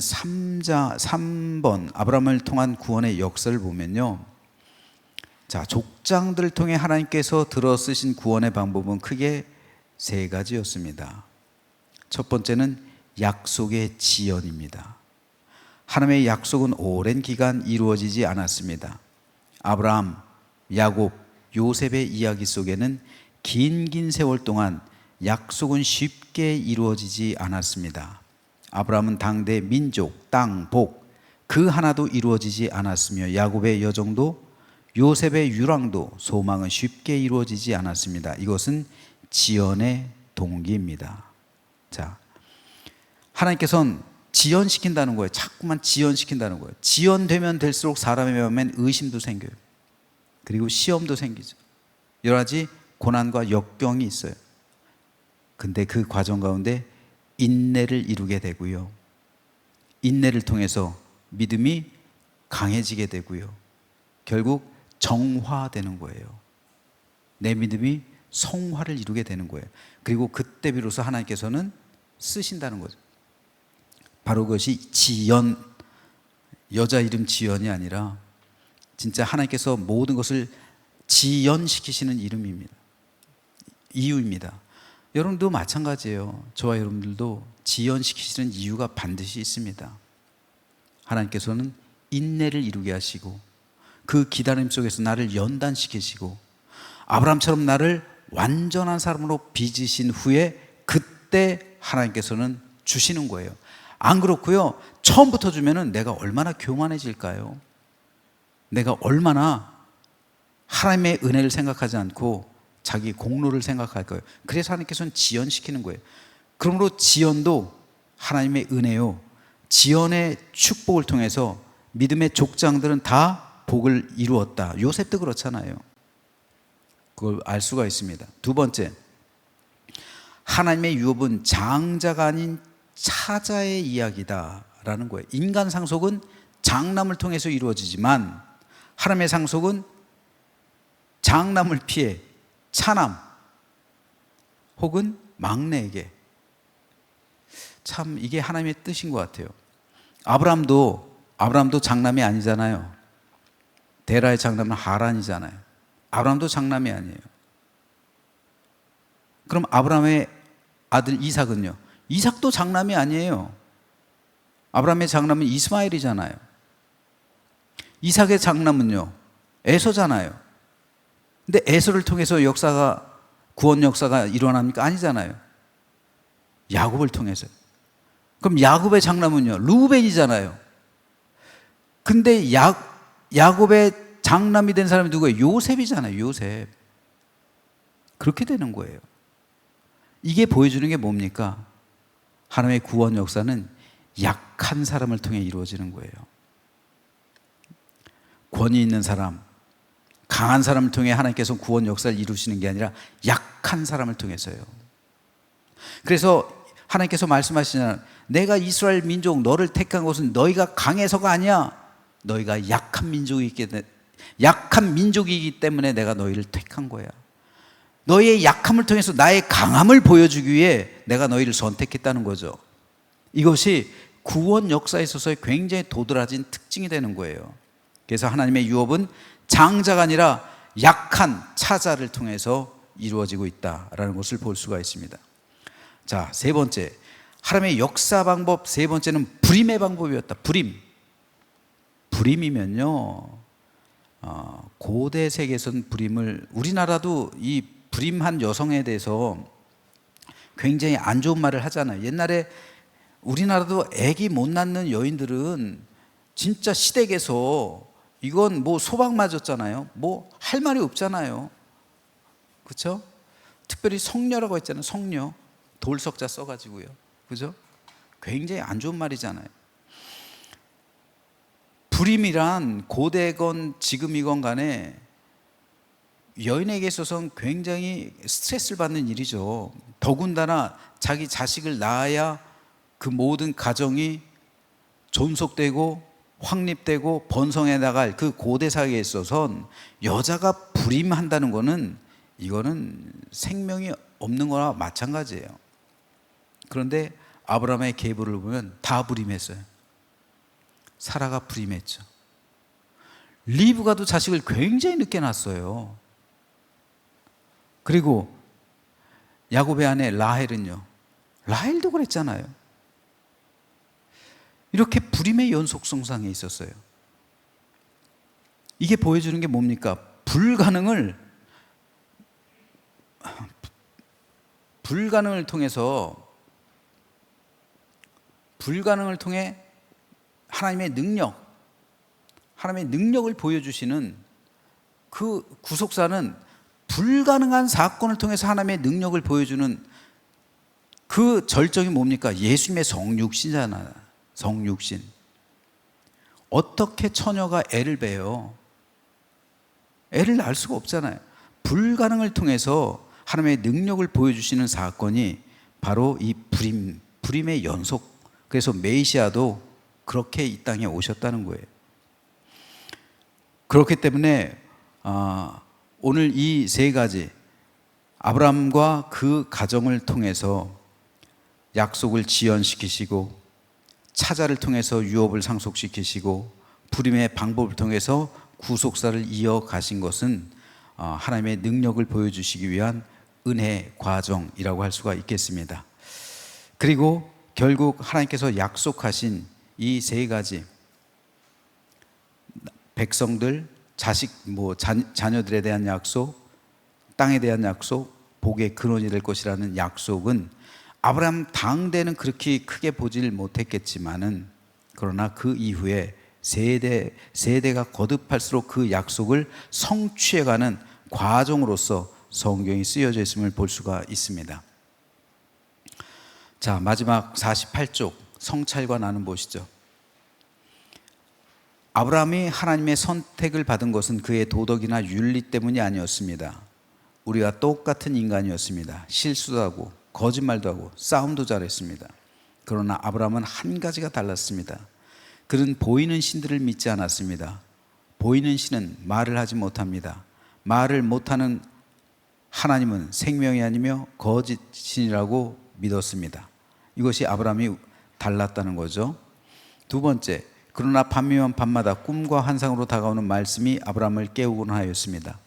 3번 아브라함을 통한 구원의 역사를 보면요, 자, 족장들을 통해 하나님께서 들어 쓰신 구원의 방법은 크게 세 가지였습니다. 첫 번째는 약속의 지연입니다. 하나님의 약속은 오랜 기간 이루어지지 않았습니다. 아브라함, 야곱, 요셉의 이야기 속에는 긴 세월 동안 약속은 쉽게 이루어지지 않았습니다. 아브라함은 당대 민족, 땅, 복 그 하나도 이루어지지 않았으며 야곱의 여정도, 요셉의 유랑도, 소망은 쉽게 이루어지지 않았습니다. 이것은 지연의 동기입니다. 자, 하나님께서는 지연시킨다는 거예요. 자꾸만 지연시킨다는 거예요. 지연되면 될수록 사람의 마음엔 의심도 생겨요. 그리고 시험도 생기죠. 여러 가지 고난과 역경이 있어요. 근데 그 과정 가운데 인내를 이루게 되고요, 인내를 통해서 믿음이 강해지게 되고요, 결국 정화되는 거예요. 내 믿음이 성화를 이루게 되는 거예요. 그리고 그때 비로소 하나님께서는 쓰신다는 거죠. 바로 그것이 지연, 여자 이름 지연이 아니라 진짜 하나님께서 모든 것을 지연시키시는 이름입니다. 이유입니다. 여러분도 마찬가지예요. 저와 여러분들도 지연시키시는 이유가 반드시 있습니다. 하나님께서는 인내를 이루게 하시고 그 기다림 속에서 나를 연단시키시고 아브라함처럼 나를 완전한 사람으로 빚으신 후에 그때 하나님께서는 주시는 거예요. 안 그렇고요, 처음부터 주면은 내가 얼마나 교만해질까요? 내가 얼마나 하나님의 은혜를 생각하지 않고 자기 공로를 생각할 거예요. 그래서 하나님께서는 지연시키는 거예요. 그러므로 지연도 하나님의 은혜요, 지연의 축복을 통해서 믿음의 족장들은 다 복을 이루었다. 요셉도 그렇잖아요. 그걸 알 수가 있습니다. 두 번째, 하나님의 유업은 장자가 아닌 차자의 이야기다라는 거예요. 인간 상속은 장남을 통해서 이루어지지만 하나님의 상속은 장남을 피해 차남 혹은 막내에게. 참 이게 하나님의 뜻인 것 같아요. 아브라함도 장남이 아니잖아요. 데라의 장남은 하란이잖아요. 아브라함도 장남이 아니에요. 그럼 아브라함의 아들 이삭은요? 이삭도 장남이 아니에요. 아브라함의 장남은 이스마엘이잖아요. 이삭의 장남은요? 에서잖아요. 근데 에서를 통해서 구원 역사가 일어납니까? 아니잖아요. 야곱을 통해서. 그럼 야곱의 장남은요? 루벤이잖아요. 근데 야곱의 장남이 된 사람이 누구예요? 요셉이잖아요. 요셉. 그렇게 되는 거예요. 이게 보여주는 게 뭡니까? 하나님의 구원 역사는 약한 사람을 통해 이루어지는 거예요. 권위 있는 사람, 강한 사람을 통해 하나님께서 구원 역사를 이루시는 게 아니라 약한 사람을 통해서요. 그래서 하나님께서 말씀하시잖아요. 내가 이스라엘 민족 너를 택한 것은 너희가 강해서가 아니야. 너희가 약한 민족이기 때문에 내가 너희를 택한 거야. 너희의 약함을 통해서 나의 강함을 보여주기 위해 내가 너희를 선택했다는 거죠. 이것이 구원 역사에 있어서 굉장히 도드라진 특징이 되는 거예요. 그래서 하나님의 유업은 장자가 아니라 약한 차자를 통해서 이루어지고 있다라는 것을 볼 수가 있습니다. 자, 세 번째, 하나님의 역사 방법 세 번째는 불임의 방법이었다. 불임이면요, 고대 세계에서는 불임을, 우리나라도 이 불임한 여성에 대해서 굉장히 안 좋은 말을 하잖아요. 옛날에 우리나라도 아기 못 낳는 여인들은 진짜 시댁에서 이건 뭐 소방 맞았잖아요. 뭐 할 말이 없잖아요. 그렇죠? 특별히 성녀라고 했잖아요. 성녀. 돌석자 써가지고요. 그죠? 굉장히 안 좋은 말이잖아요. 불임이란 고대건 지금이건 간에 여인에게 있어서는 굉장히 스트레스를 받는 일이죠. 더군다나 자기 자식을 낳아야 그 모든 가정이 존속되고 확립되고 번성해 나갈 그 고대 사회에 있어서는 여자가 불임한다는 거는 이거는 생명이 없는 거나 마찬가지예요. 그런데 아브라함의 계보를 보면 다 불임했어요. 사라가 불임했죠. 리브가도 자식을 굉장히 늦게 낳았어요. 그리고 야곱의 아내 라헬은요, 라헬도 그랬잖아요. 이렇게 불임의 연속성상에 있었어요. 이게 보여주는 게 뭡니까? 불가능을 통해 하나님의 능력을 보여주시는 그 구속사는 불가능한 사건을 통해서 하나님의 능력을 보여주는 그 절정이 뭡니까? 예수님의 성육신이잖아요. 성육신. 어떻게 처녀가 애를 베요? 애를 낳을 수가 없잖아요. 불가능을 통해서 하나님의 능력을 보여주시는 사건이 바로 이 불임의 연속. 그래서 메시아도 그렇게 이 땅에 오셨다는 거예요. 그렇기 때문에 오늘 이 세 가지, 아브라함과 그 가정을 통해서 약속을 지연시키시고, 차자를 통해서 유업을 상속시키시고, 불임의 방법을 통해서 구속사를 이어가신 것은 하나님의 능력을 보여주시기 위한 은혜 과정이라고 할 수가 있겠습니다. 그리고 결국 하나님께서 약속하신 이 세 가지, 백성들, 자녀들에 대한 약속, 땅에 대한 약속, 복의 근원이 될 것이라는 약속은 아브라함 당대는 그렇게 크게 보질 못했겠지만은, 그러나 그 이후에 세대가 거듭할수록 그 약속을 성취해가는 과정으로서 성경이 쓰여져 있음을 볼 수가 있습니다. 자, 마지막 48쪽 성찰과 나눔 보시죠. 아브라함이 하나님의 선택을 받은 것은 그의 도덕이나 윤리 때문이 아니었습니다. 우리가 똑같은 인간이었습니다. 실수도 하고 거짓말도 하고 싸움도 잘했습니다. 그러나 아브라함은 한 가지가 달랐습니다. 그는 보이는 신들을 믿지 않았습니다. 보이는 신은 말을 하지 못합니다. 말을 못하는 하나님은 생명이 아니며 거짓신이라고 믿었습니다. 이것이 아브라함이 달랐다는 거죠. 두 번째, 그러나 밤이면 밤마다 꿈과 환상으로 다가오는 말씀이 아브라함을 깨우곤 하였습니다.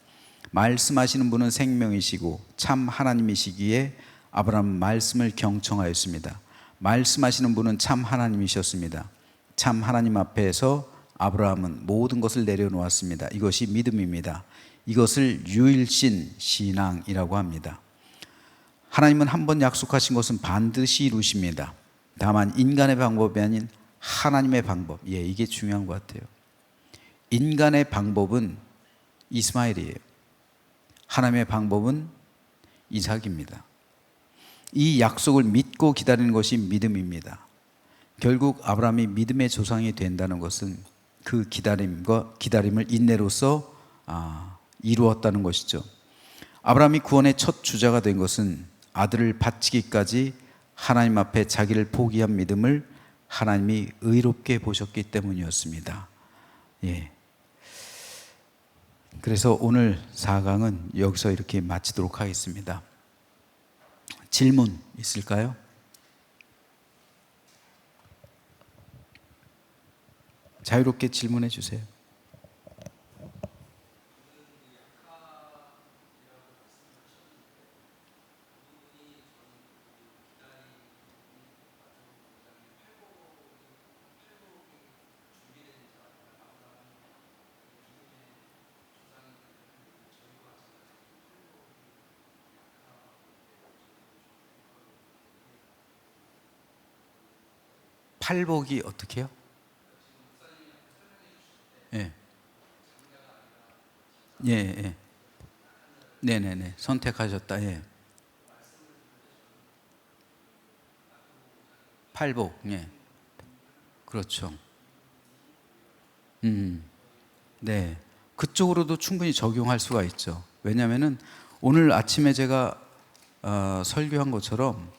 말씀하시는 분은 생명이시고 참 하나님이시기에 아브라함은 말씀을 경청하였습니다. 말씀하시는 분은 참 하나님이셨습니다. 참 하나님 앞에서 아브라함은 모든 것을 내려놓았습니다. 이것이 믿음입니다. 이것을 유일신 신앙이라고 합니다. 하나님은 한 번 약속하신 것은 반드시 이루십니다. 다만 인간의 방법이 아닌 하나님의 방법, 이게 중요한 것 같아요. 인간의 방법은 이스마엘이에요. 하나님의 방법은 이삭입니다. 이 약속을 믿고 기다리는 것이 믿음입니다. 결국 아브라함이 믿음의 조상이 된다는 것은 그 기다림을 인내로서 이루었다는 것이죠. 아브라함이 구원의 첫 주자가 된 것은 아들을 바치기까지 하나님 앞에 자기를 포기한 믿음을 하나님이 의롭게 보셨기 때문이었습니다. 그래서 오늘 4강은 여기서 이렇게 마치도록 하겠습니다. 질문 있을까요? 자유롭게 질문해 주세요. 팔복이 어떻게 해요? 예. 예, 예. 네네네. 선택하셨다. 예. 팔복. 예. 그렇죠. 네. 그쪽으로도 충분히 적용할 수가 있죠. 왜냐하면은 오늘 아침에 제가 설교한 것처럼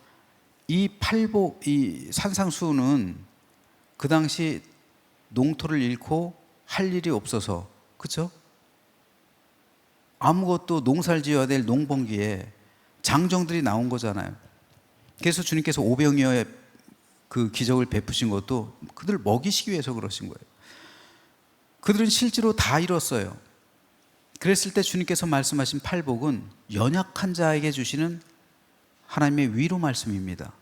이 팔복, 이 산상수훈은 그 당시 농토를 잃고 할 일이 없어서, 그렇죠? 아무것도 농사를 지어야 될 농번기에 장정들이 나온 거잖아요. 그래서 주님께서 오병이어의 그 기적을 베푸신 것도 그들을 먹이시기 위해서 그러신 거예요. 그들은 실제로 다 잃었어요. 그랬을 때 주님께서 말씀하신 팔복은 연약한 자에게 주시는 하나님의 위로 말씀입니다.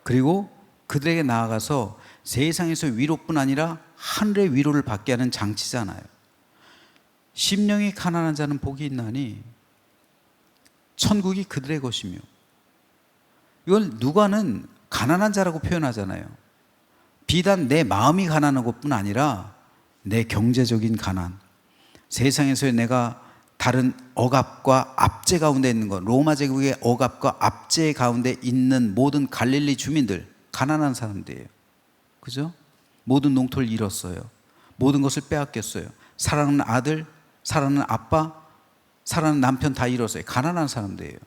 그리고 그들에게 나아가서 세상에서 위로뿐 아니라 하늘의 위로를 받게 하는 장치잖아요. 심령이 가난한 자는 복이 있나니 천국이 그들의 것이며, 이걸 누가는 가난한 자라고 표현하잖아요. 비단 내 마음이 가난한 것뿐 아니라 내 경제적인 가난, 세상에서 내가 다른 억압과 압제 가운데 있는 것, 로마 제국의 억압과 압제 가운데 있는 모든 갈릴리 주민들, 가난한 사람들이에요. 그죠? 모든 농토를 잃었어요. 모든 것을 빼앗겼어요. 사랑하는 아들, 사랑하는 아빠, 사랑하는 남편 다 잃었어요. 가난한 사람들이에요.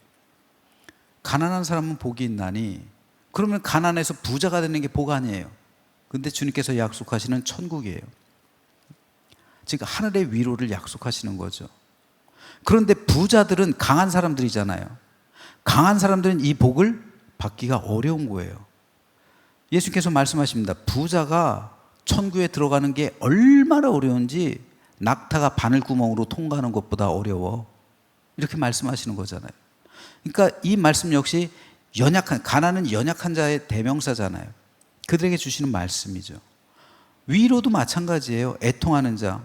가난한 사람은 복이 있나니, 그러면 가난해서 부자가 되는 게 복 아니에요. 근데 주님께서 약속하시는 천국이에요. 즉 하늘의 위로를 약속하시는 거죠. 그런데 부자들은 강한 사람들이잖아요. 강한 사람들은 이 복을 받기가 어려운 거예요. 예수께서 말씀하십니다. 부자가 천국에 들어가는 게 얼마나 어려운지 낙타가 바늘구멍으로 통과하는 것보다 어려워. 이렇게 말씀하시는 거잖아요. 그러니까 이 말씀 역시 가난은 연약한 자의 대명사잖아요. 그들에게 주시는 말씀이죠. 위로도 마찬가지예요. 애통하는 자.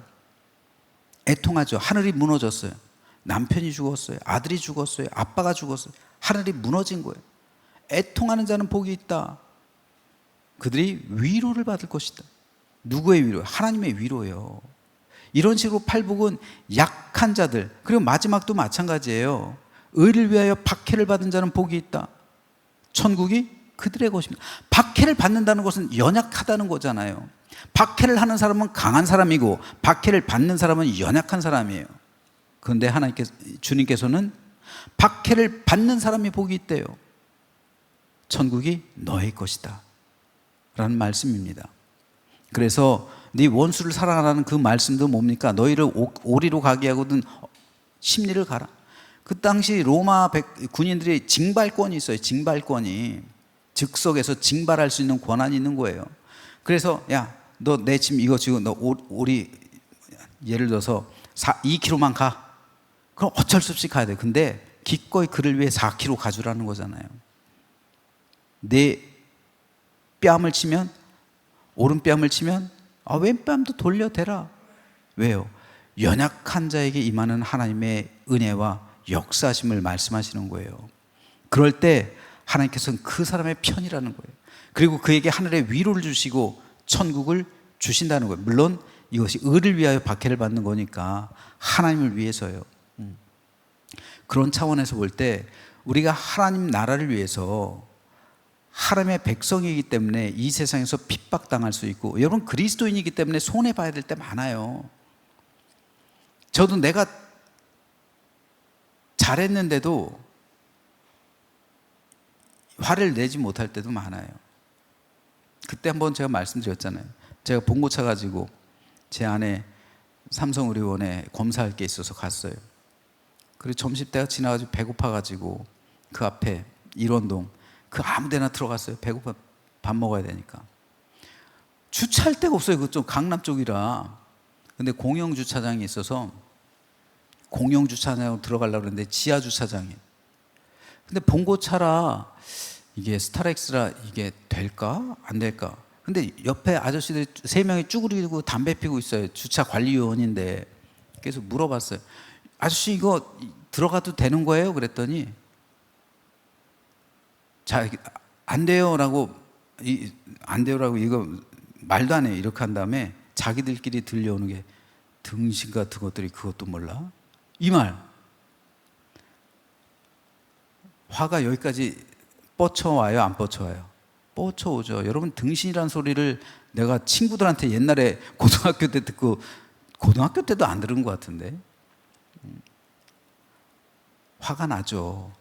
애통하죠. 하늘이 무너졌어요. 남편이 죽었어요. 아들이 죽었어요. 아빠가 죽었어요. 하늘이 무너진 거예요. 애통하는 자는 복이 있다. 그들이 위로를 받을 것이다. 누구의 위로? 하나님의 위로예요. 이런 식으로 팔복은 약한 자들, 그리고 마지막도 마찬가지예요. 의를 위하여 박해를 받은 자는 복이 있다. 천국이 그들의 것입니다. 박해를 받는다는 것은 연약하다는 거잖아요. 박해를 하는 사람은 강한 사람이고 박해를 받는 사람은 연약한 사람이에요. 그런데 주님께서는 박해를 받는 사람이 복이 있대요. 천국이 너의 것이다 라는 말씀입니다. 그래서 네 원수를 사랑하라는 그 말씀도 뭡니까? 너희를 오리로 가게 하거든 십리를 가라. 그 당시 로마 군인들이 징발권이 있어요. 징발권이 즉석에서 징발할 수 있는 권한이 있는 거예요. 그래서 야, 너 내 지금 이거 지금 너 오리 예를 들어서 2km만 가. 그럼 어쩔 수 없이 가야 돼. 근데 기꺼이 그를 위해 4km 가주라는 거잖아요. 내 뺨을 치면, 오른뺨을 치면 왼뺨도 돌려대라. 왜요? 연약한 자에게 임하는 하나님의 은혜와 역사심을 말씀하시는 거예요. 그럴 때 하나님께서는 그 사람의 편이라는 거예요. 그리고 그에게 하늘의 위로를 주시고 천국을 주신다는 거예요. 물론 이것이 의를 위하여 박해를 받는 거니까 하나님을 위해서요. 그런 차원에서 볼 때 우리가 하나님 나라를 위해서 하나님의 백성이기 때문에 이 세상에서 핍박당할 수 있고, 여러분 그리스도인이기 때문에 손해봐야 될 때 많아요. 저도 내가 잘했는데도 화를 내지 못할 때도 많아요. 그때 한번 제가 말씀드렸잖아요. 제가 봉고차 가지고 제 아내 삼성의료원에 검사할 게 있어서 갔어요. 그리고 점심때가 지나가지고 배고파가지고 그 앞에 일원동 그 아무 데나 들어갔어요. 배고파 밥 먹어야 되니까. 주차할 데가 없어요. 그쪽 강남 쪽이라. 근데 공영 주차장이 있어서 공영 주차장으로 들어가려고 그랬는데 지하 주차장이. 근데 봉고차라 이게 스타렉스라 이게 될까? 안 될까? 근데 옆에 아저씨들 3명이 쭈그리고 담배 피고 있어요. 주차 관리요원인데. 그래서 물어봤어요. 아저씨 이거 들어가도 되는 거예요? 그랬더니 자, 안 돼요라고 안 돼요라고 이거 말도 안 해요. 이렇게 한 다음에 자기들끼리 들려오는 게 등신 같은 것들이 그것도 몰라? 이 말. 화가 여기까지 뻗쳐와요? 안 뻗쳐와요? 뻗쳐오죠. 여러분 등신이라는 소리를 내가 친구들한테 옛날에 고등학교 때 듣고 고등학교 때도 안 들은 것 같은데 화가 나죠.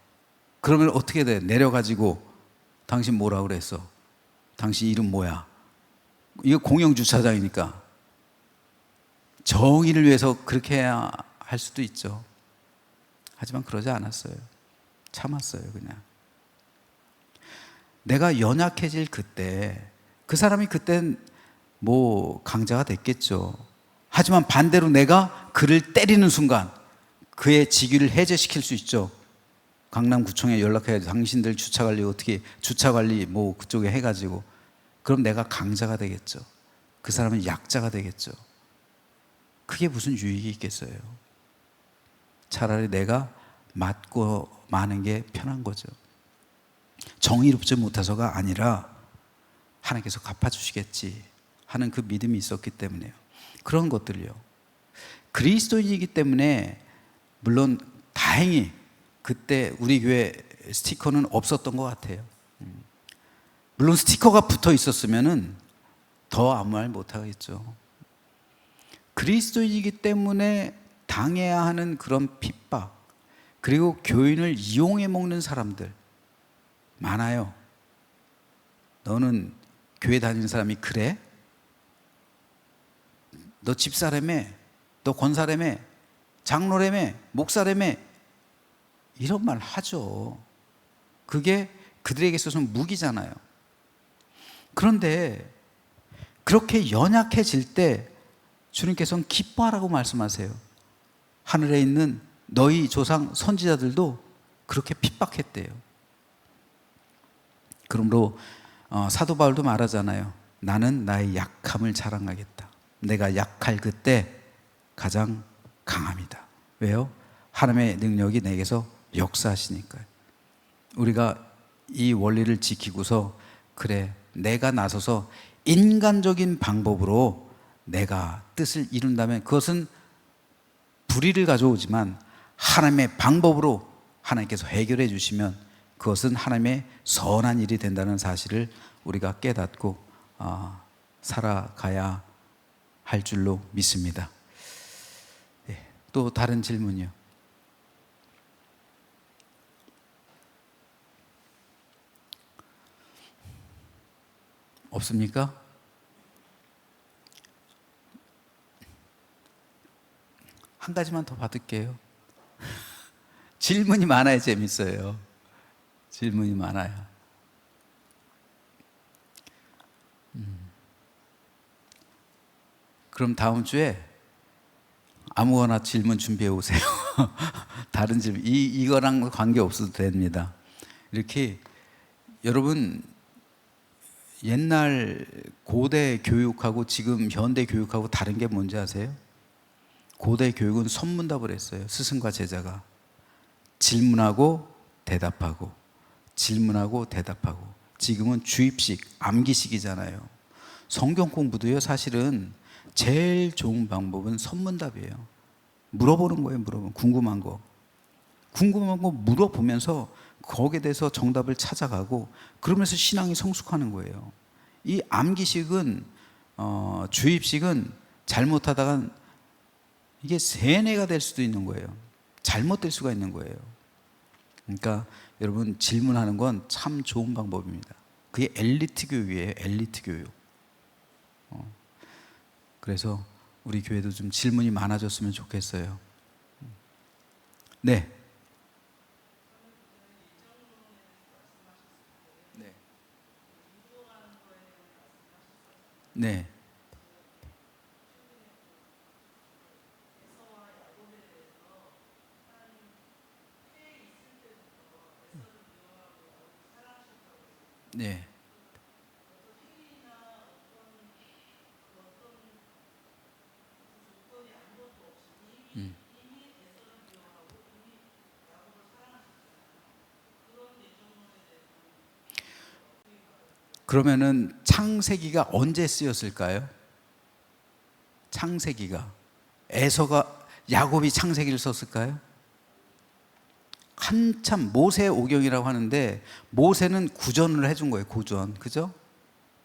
그러면 어떻게 돼? 내려가지고 당신 뭐라 그랬어? 당신 이름 뭐야? 이거 공영주차장이니까 정의를 위해서 그렇게 해야 할 수도 있죠. 하지만 그러지 않았어요. 참았어요. 그냥 내가 연약해질 그때 그 사람이 그땐 뭐 강자가 됐겠죠. 하지만 반대로 내가 그를 때리는 순간 그의 직위를 해제시킬 수 있죠. 강남구청에 연락해야 당신들 주차관리 어떻게 주차관리 뭐 그쪽에 해가지고 그럼 내가 강자가 되겠죠. 그 사람은 약자가 되겠죠. 그게 무슨 유익이 있겠어요. 차라리 내가 맞고 마는 게 편한 거죠. 정의롭지 못해서가 아니라 하나님께서 갚아주시겠지 하는 그 믿음이 있었기 때문에요. 그런 것들이요. 그리스도인이기 때문에 물론 다행히 그때 우리 교회 스티커는 없었던 것 같아요. 물론 스티커가 붙어 있었으면 더 아무 말 못하겠죠. 그리스도인이기 때문에 당해야 하는 그런 핍박, 그리고 교인을 이용해 먹는 사람들 많아요. 너는 교회 다니는 사람이 그래? 너 집사라며? 너 권사라며? 장로라며? 목사라며? 이런 말 하죠. 그게 그들에게 있어서는 무기잖아요. 그런데 그렇게 연약해질 때 주님께서는 기뻐하라고 말씀하세요. 하늘에 있는 너희 조상 선지자들도 그렇게 핍박했대요. 그러므로 사도 바울도 말하잖아요. 나는 나의 약함을 자랑하겠다. 내가 약할 그때 가장 강합니다. 왜요? 하나님의 능력이 내게서 역사하시니까요. 우리가 이 원리를 지키고서 그래 내가 나서서 인간적인 방법으로 내가 뜻을 이룬다면 그것은 불의를 가져오지만 하나님의 방법으로 하나님께서 해결해 주시면 그것은 하나님의 선한 일이 된다는 사실을 우리가 깨닫고 살아가야 할 줄로 믿습니다. 네, 또 다른 질문이요. 없습니까? 한 가지만 더 받을게요. 질문이 많아야 재밌어요. 질문이 많아요. 그럼 다음 주에 아무거나 질문 준비해 오세요. 다른 질문, 이거랑 관계 없어도 됩니다. 이렇게 여러분 옛날 고대 교육하고 지금 현대 교육하고 다른 게 뭔지 아세요? 고대 교육은 선문답을 했어요. 스승과 제자가 질문하고 대답하고 질문하고 대답하고. 지금은 주입식, 암기식이잖아요. 성경 공부도요, 사실은 제일 좋은 방법은 선문답이에요. 물어보는 거예요. 궁금한 거 물어보면서 거기에 대해서 정답을 찾아가고 그러면서 신앙이 성숙하는 거예요. 이 암기식은 주입식은 잘못하다간 이게 세뇌가 될 수도 있는 거예요. 잘못될 수가 있는 거예요. 그러니까 여러분 질문하는 건 참 좋은 방법입니다. 그게 엘리트 교육이에요. 엘리트 교육. 그래서 우리 교회도 좀 질문이 많아졌으면 좋겠어요. 네. 네. 네. 그러면은 창세기가 언제 쓰였을까요? 창세기가 에서가 야곱이 창세기를 썼을까요? 한참 모세 오경이라고 하는데 모세는 구전을 해준 거예요. 구전, 그죠?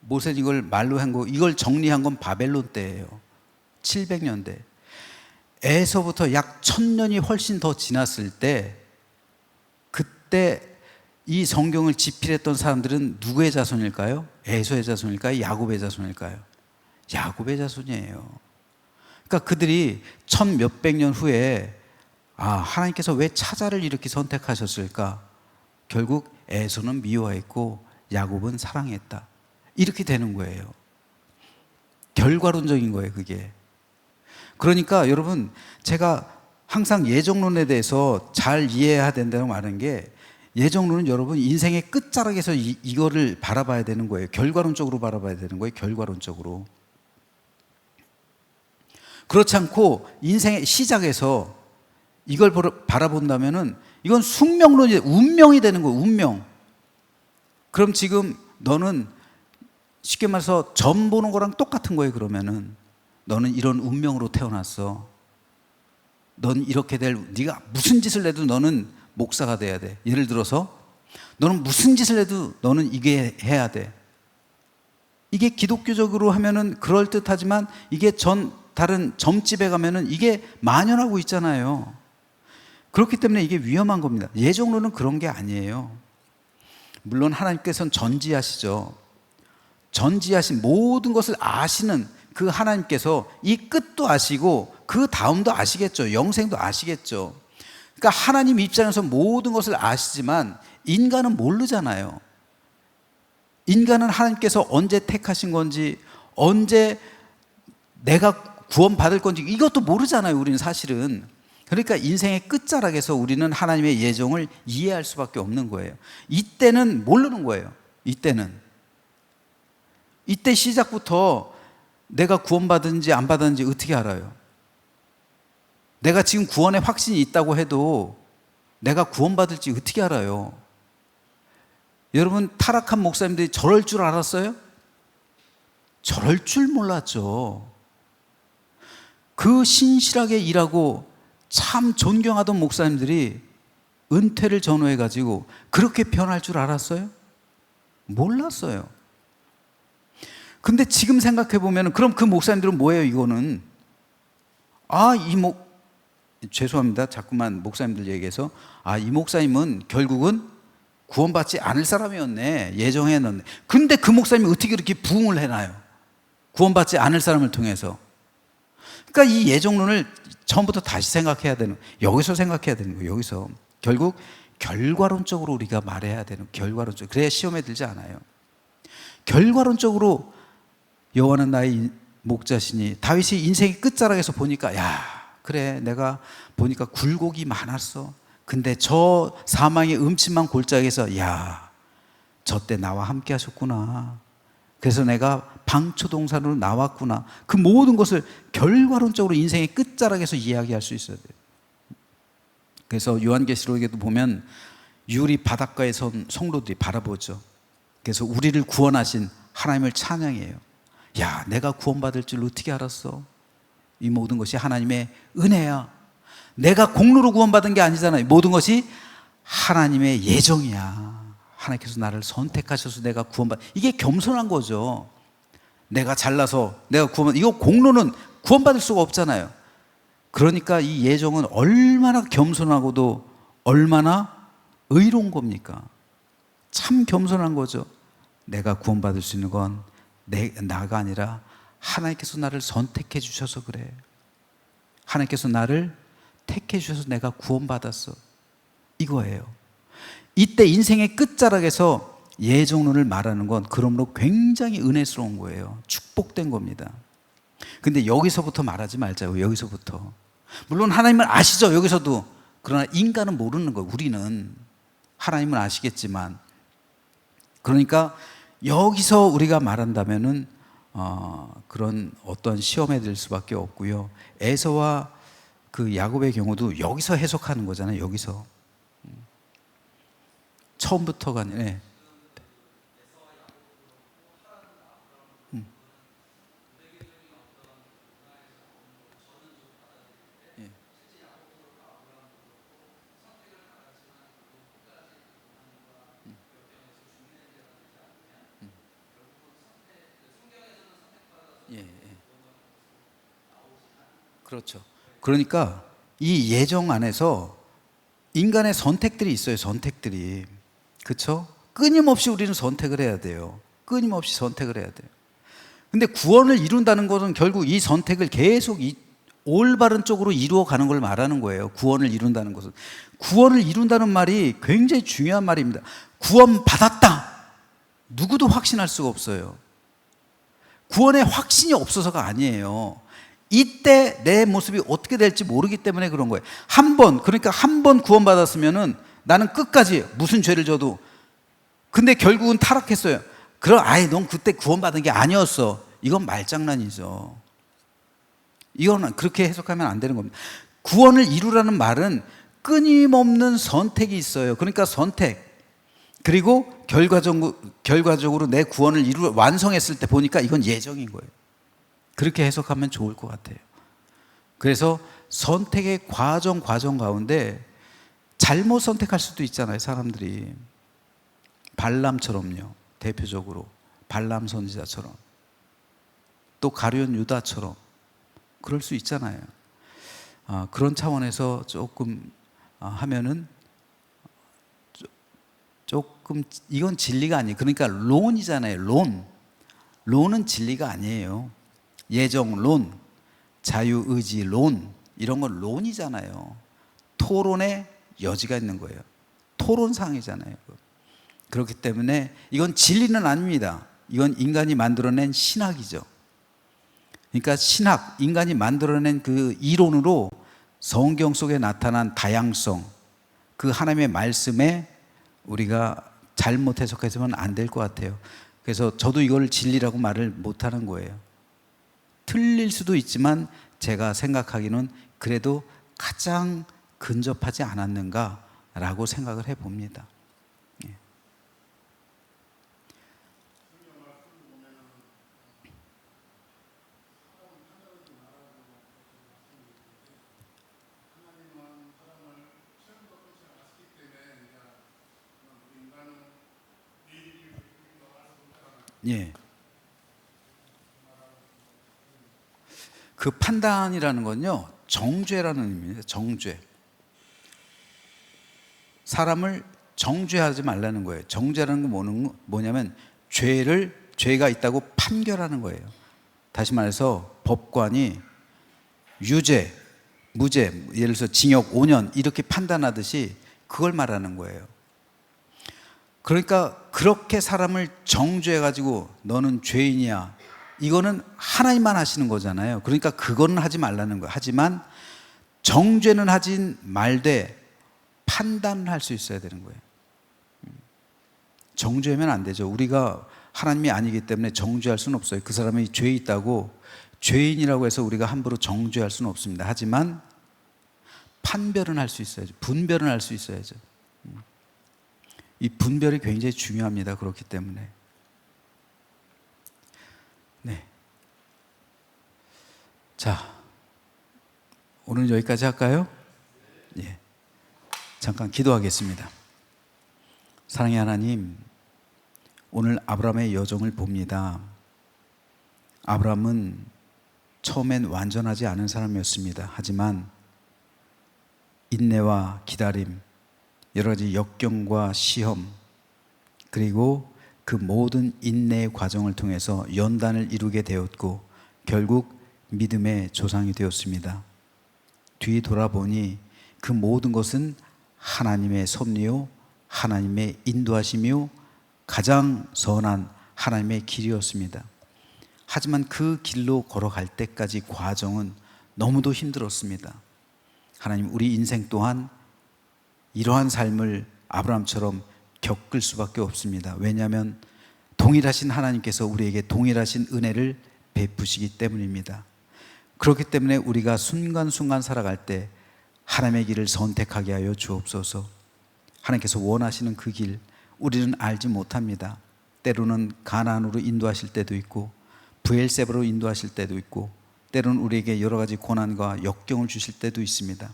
모세는 이걸 말로 한 거, 이걸 정리한 건 바벨론 때예요. 700년대. 에서부터 약 1000년이 훨씬 더 지났을 때, 그때 이 성경을 집필했던 사람들은 누구의 자손일까요? 에서의 자손일까요? 야곱의 자손일까요? 야곱의 자손이에요. 그러니까 그들이 1000몇백 년 후에 하나님께서 왜 차자를 이렇게 선택하셨을까? 결국 에서는 미워했고 야곱은 사랑했다. 이렇게 되는 거예요. 결과론적인 거예요, 그게. 그러니까 여러분, 제가 항상 예정론에 대해서 잘 이해해야 된다고 말하는 게, 예정론은 여러분 인생의 끝자락에서 이거를 바라봐야 되는 거예요. 결과론적으로 바라봐야 되는 거예요. 결과론적으로. 그렇지 않고 인생의 시작에서 이걸 바라본다면은 이건 숙명론이, 운명이 되는 거예요. 운명. 그럼 지금 너는 쉽게 말해서 점 보는 거랑 똑같은 거예요. 그러면은 너는 이런 운명으로 태어났어. 넌 이렇게 네가 무슨 짓을 해도 너는 목사가 돼야 돼. 예를 들어서 너는 무슨 짓을 해도 너는 이게 해야 돼. 이게 기독교적으로 하면은 그럴듯하지만 이게 다른 점집에 가면은 이게 만연하고 있잖아요. 그렇기 때문에 이게 위험한 겁니다. 예정론은 그런 게 아니에요. 물론 하나님께서는 전지하시죠. 전지하신 모든 것을 아시는 그 하나님께서 이 끝도 아시고 그 다음도 아시겠죠. 영생도 아시겠죠. 그러니까 하나님 입장에서 모든 것을 아시지만 인간은 모르잖아요. 인간은 하나님께서 언제 택하신 건지, 언제 내가 구원받을 건지 이것도 모르잖아요. 우리는 사실은. 그러니까 인생의 끝자락에서 우리는 하나님의 예정을 이해할 수밖에 없는 거예요. 이때는 모르는 거예요. 이때 시작부터 내가 구원받은지 안 받았는지 어떻게 알아요? 내가 지금 구원의 확신이 있다고 해도 내가 구원받을지 어떻게 알아요? 여러분, 타락한 목사님들이 저럴 줄 알았어요? 저럴 줄 몰랐죠. 그 신실하게 일하고 참 존경하던 목사님들이 은퇴를 전후해가지고 그렇게 변할 줄 알았어요? 몰랐어요. 근데 지금 생각해보면 그럼 그 목사님들은 뭐예요? 이거는 죄송합니다. 자꾸만 목사님들 얘기해서 이 목사님은 결국은 구원받지 않을 사람이었네. 예정해놨네. 근데 그 목사님이 어떻게 그렇게 부흥을 해놔요? 구원받지 않을 사람을 통해서. 그러니까 이 예정론을 처음부터 다시 생각해야 되는, 여기서 생각해야 되는 거예요. 여기서 결국 결과론적으로 우리가 말해야 되는, 결과론적. 그래야 시험에 들지 않아요. 결과론적으로 여호와는 나의 목자시니, 다윗이 인생의 끝자락에서 보니까 그래, 내가 보니까 굴곡이 많았어. 근데 저 사망의 음침한 골짜기에서 저 때 나와 함께 하셨구나. 그래서 내가 방초동산으로 나왔구나. 그 모든 것을 결과론적으로 인생의 끝자락에서 이야기할 수 있어야 돼요. 그래서 요한계시록에도 보면 유리 바닷가에 선 성도들이 바라보죠. 그래서 우리를 구원하신 하나님을 찬양해요. 내가 구원받을 줄 어떻게 알았어? 이 모든 것이 하나님의 은혜야. 내가 공로로 구원받은 게 아니잖아요. 모든 것이 하나님의 예정이야. 하나님께서 나를 선택하셔서 내가 이게 겸손한 거죠. 내가 잘나서 내가 이거 공로는 구원받을 수가 없잖아요. 그러니까 이 예정은 얼마나 겸손하고도 얼마나 의로운 겁니까? 참 겸손한 거죠. 내가 구원받을 수 있는 건 나가 아니라 하나님께서 나를 선택해 주셔서 그래. 하나님께서 나를 택해 주셔서 내가 구원받았어. 이거예요. 이때 인생의 끝자락에서 예정론을 말하는 건 그러므로 굉장히 은혜스러운 거예요. 축복된 겁니다. 근데 여기서부터 말하지 말자고. 여기서부터. 물론 하나님은 아시죠, 여기서도. 그러나 인간은 모르는 거예요. 우리는. 하나님은 아시겠지만. 그러니까 여기서 우리가 말한다면은 그런 어떤 시험에 들 수밖에 없고요. 에서와 그 야곱의 경우도 여기서 해석하는 거잖아요. 여기서 처음부터가 네. 예, 예. 그렇죠. 그러니까 이 예정 안에서 인간의 선택들이 있어요. 선택들이. 그렇죠? 끊임없이 우리는 선택을 해야 돼요. 끊임없이 선택을 해야 돼요. 근데 구원을 이룬다는 것은 결국 이 선택을 계속 올바른 쪽으로 이루어 가는 걸 말하는 거예요. 구원을 이룬다는 것은. 구원을 이룬다는 말이 굉장히 중요한 말입니다. 구원 받았다. 누구도 확신할 수가 없어요. 구원의 확신이 없어서가 아니에요. 이때 내 모습이 어떻게 될지 모르기 때문에 그런 거예요. 그러니까 한 번 구원받았으면은 나는 끝까지 무슨 죄를 져도, 근데 결국은 타락했어요. 그럼 넌 그때 구원받은 게 아니었어. 이건 말장난이죠. 이거는 그렇게 해석하면 안 되는 겁니다. 구원을 이루라는 말은 끊임없는 선택이 있어요. 그러니까 선택. 그리고 결과적으로 내 구원을 완성했을 때 보니까 이건 예정인 거예요. 그렇게 해석하면 좋을 것 같아요. 그래서 선택의 과정 가운데 잘못 선택할 수도 있잖아요. 사람들이. 발람처럼요. 대표적으로 발람 선지자처럼, 또 가룟 유다처럼 그럴 수 있잖아요. 그런 차원에서 조금 하면은 조금 이건 진리가 아니에요. 그러니까 론이잖아요. 론은 진리가 아니에요. 예정론, 자유의지론, 이런 건 론이잖아요. 토론의 여지가 있는 거예요. 토론상이잖아요. 그렇기 때문에 이건 진리는 아닙니다. 이건 인간이 만들어낸 신학이죠. 그러니까 인간이 만들어낸 그 이론으로 성경 속에 나타난 다양성, 그 하나님의 말씀에 우리가 잘못 해석해서는 안 될 것 같아요. 그래서 저도 이걸 진리라고 말을 못하는 거예요. 틀릴 수도 있지만 제가 생각하기는 그래도 가장 근접하지 않았는가라고 생각을 해봅니다. 예. 그 판단이라는 건요, 정죄라는 의미입니다. 정죄. 사람을 정죄하지 말라는 거예요. 정죄라는 건 뭐냐면 죄가 있다고 판결하는 거예요. 다시 말해서 법관이 유죄, 무죄, 예를 들어서 징역 5년 이렇게 판단하듯이 그걸 말하는 거예요. 그러니까 그렇게 사람을 정죄해가지고 너는 죄인이야, 이거는 하나님만 하시는 거잖아요. 그러니까 그거는 하지 말라는 거예요. 하지만 정죄는 하진 말되 판단을 할 수 있어야 되는 거예요. 정죄하면 안 되죠. 우리가 하나님이 아니기 때문에 정죄할 수는 없어요. 그 사람이 죄 있다고 죄인이라고 해서 우리가 함부로 정죄할 수는 없습니다. 하지만 판별은 할 수 있어야죠. 분별은 할 수 있어야죠. 이 분별이 굉장히 중요합니다. 그렇기 때문에. 네. 자, 오늘 여기까지 할까요? 예. 잠깐 기도하겠습니다. 사랑의 하나님, 오늘 아브라함의 여정을 봅니다. 아브라함은 처음엔 완전하지 않은 사람이었습니다. 하지만 인내와 기다림, 여러 가지 역경과 시험, 그리고 그 모든 인내의 과정을 통해서 연단을 이루게 되었고 결국 믿음의 조상이 되었습니다. 뒤 돌아보니 그 모든 것은 하나님의 섭리요, 하나님의 인도하심이요, 가장 선한 하나님의 길이었습니다. 하지만 그 길로 걸어갈 때까지 과정은 너무도 힘들었습니다. 하나님, 우리 인생 또한 이러한 삶을 아브라함처럼 겪을 수밖에 없습니다. 왜냐하면 동일하신 하나님께서 우리에게 동일하신 은혜를 베푸시기 때문입니다. 그렇기 때문에 우리가 순간순간 살아갈 때 하나님의 길을 선택하게 하여 주옵소서. 하나님께서 원하시는 그 길, 우리는 알지 못합니다. 때로는 가나안으로 인도하실 때도 있고 브엘세바로 인도하실 때도 있고 때로는 우리에게 여러 가지 고난과 역경을 주실 때도 있습니다.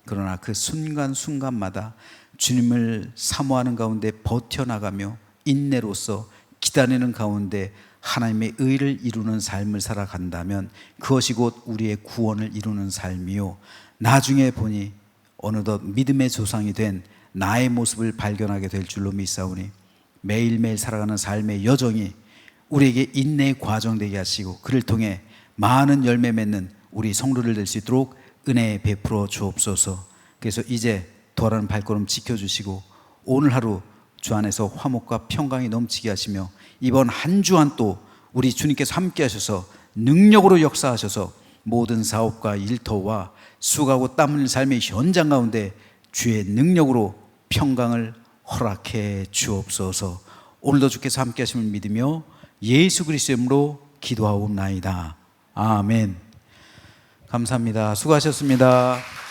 그러나 그 순간순간마다 주님을 사모하는 가운데 버텨나가며 인내로서 기다리는 가운데 하나님의 의를 이루는 삶을 살아간다면 그것이 곧 우리의 구원을 이루는 삶이요, 나중에 보니 어느덧 믿음의 조상이 된 나의 모습을 발견하게 될 줄로 믿사오니 매일매일 살아가는 삶의 여정이 우리에게 인내의 과정 되게 하시고 그를 통해 많은 열매 맺는 우리 성도들 될 수 있도록 은혜 베풀어 주옵소서. 그래서 이제 돌아가는 발걸음 지켜주시고 오늘 하루 주 안에서 화목과 평강이 넘치게 하시며 이번 한 주간 또 우리 주님께서 함께 하셔서 능력으로 역사하셔서 모든 사업과 일터와 수고하고 땀 흘린 삶의 현장 가운데 주의 능력으로 평강을 허락해 주옵소서. 오늘도 주께서 함께 하심을 믿으며 예수 그리스도의 이름으로 기도하옵나이다. 아멘. 감사합니다. 수고하셨습니다.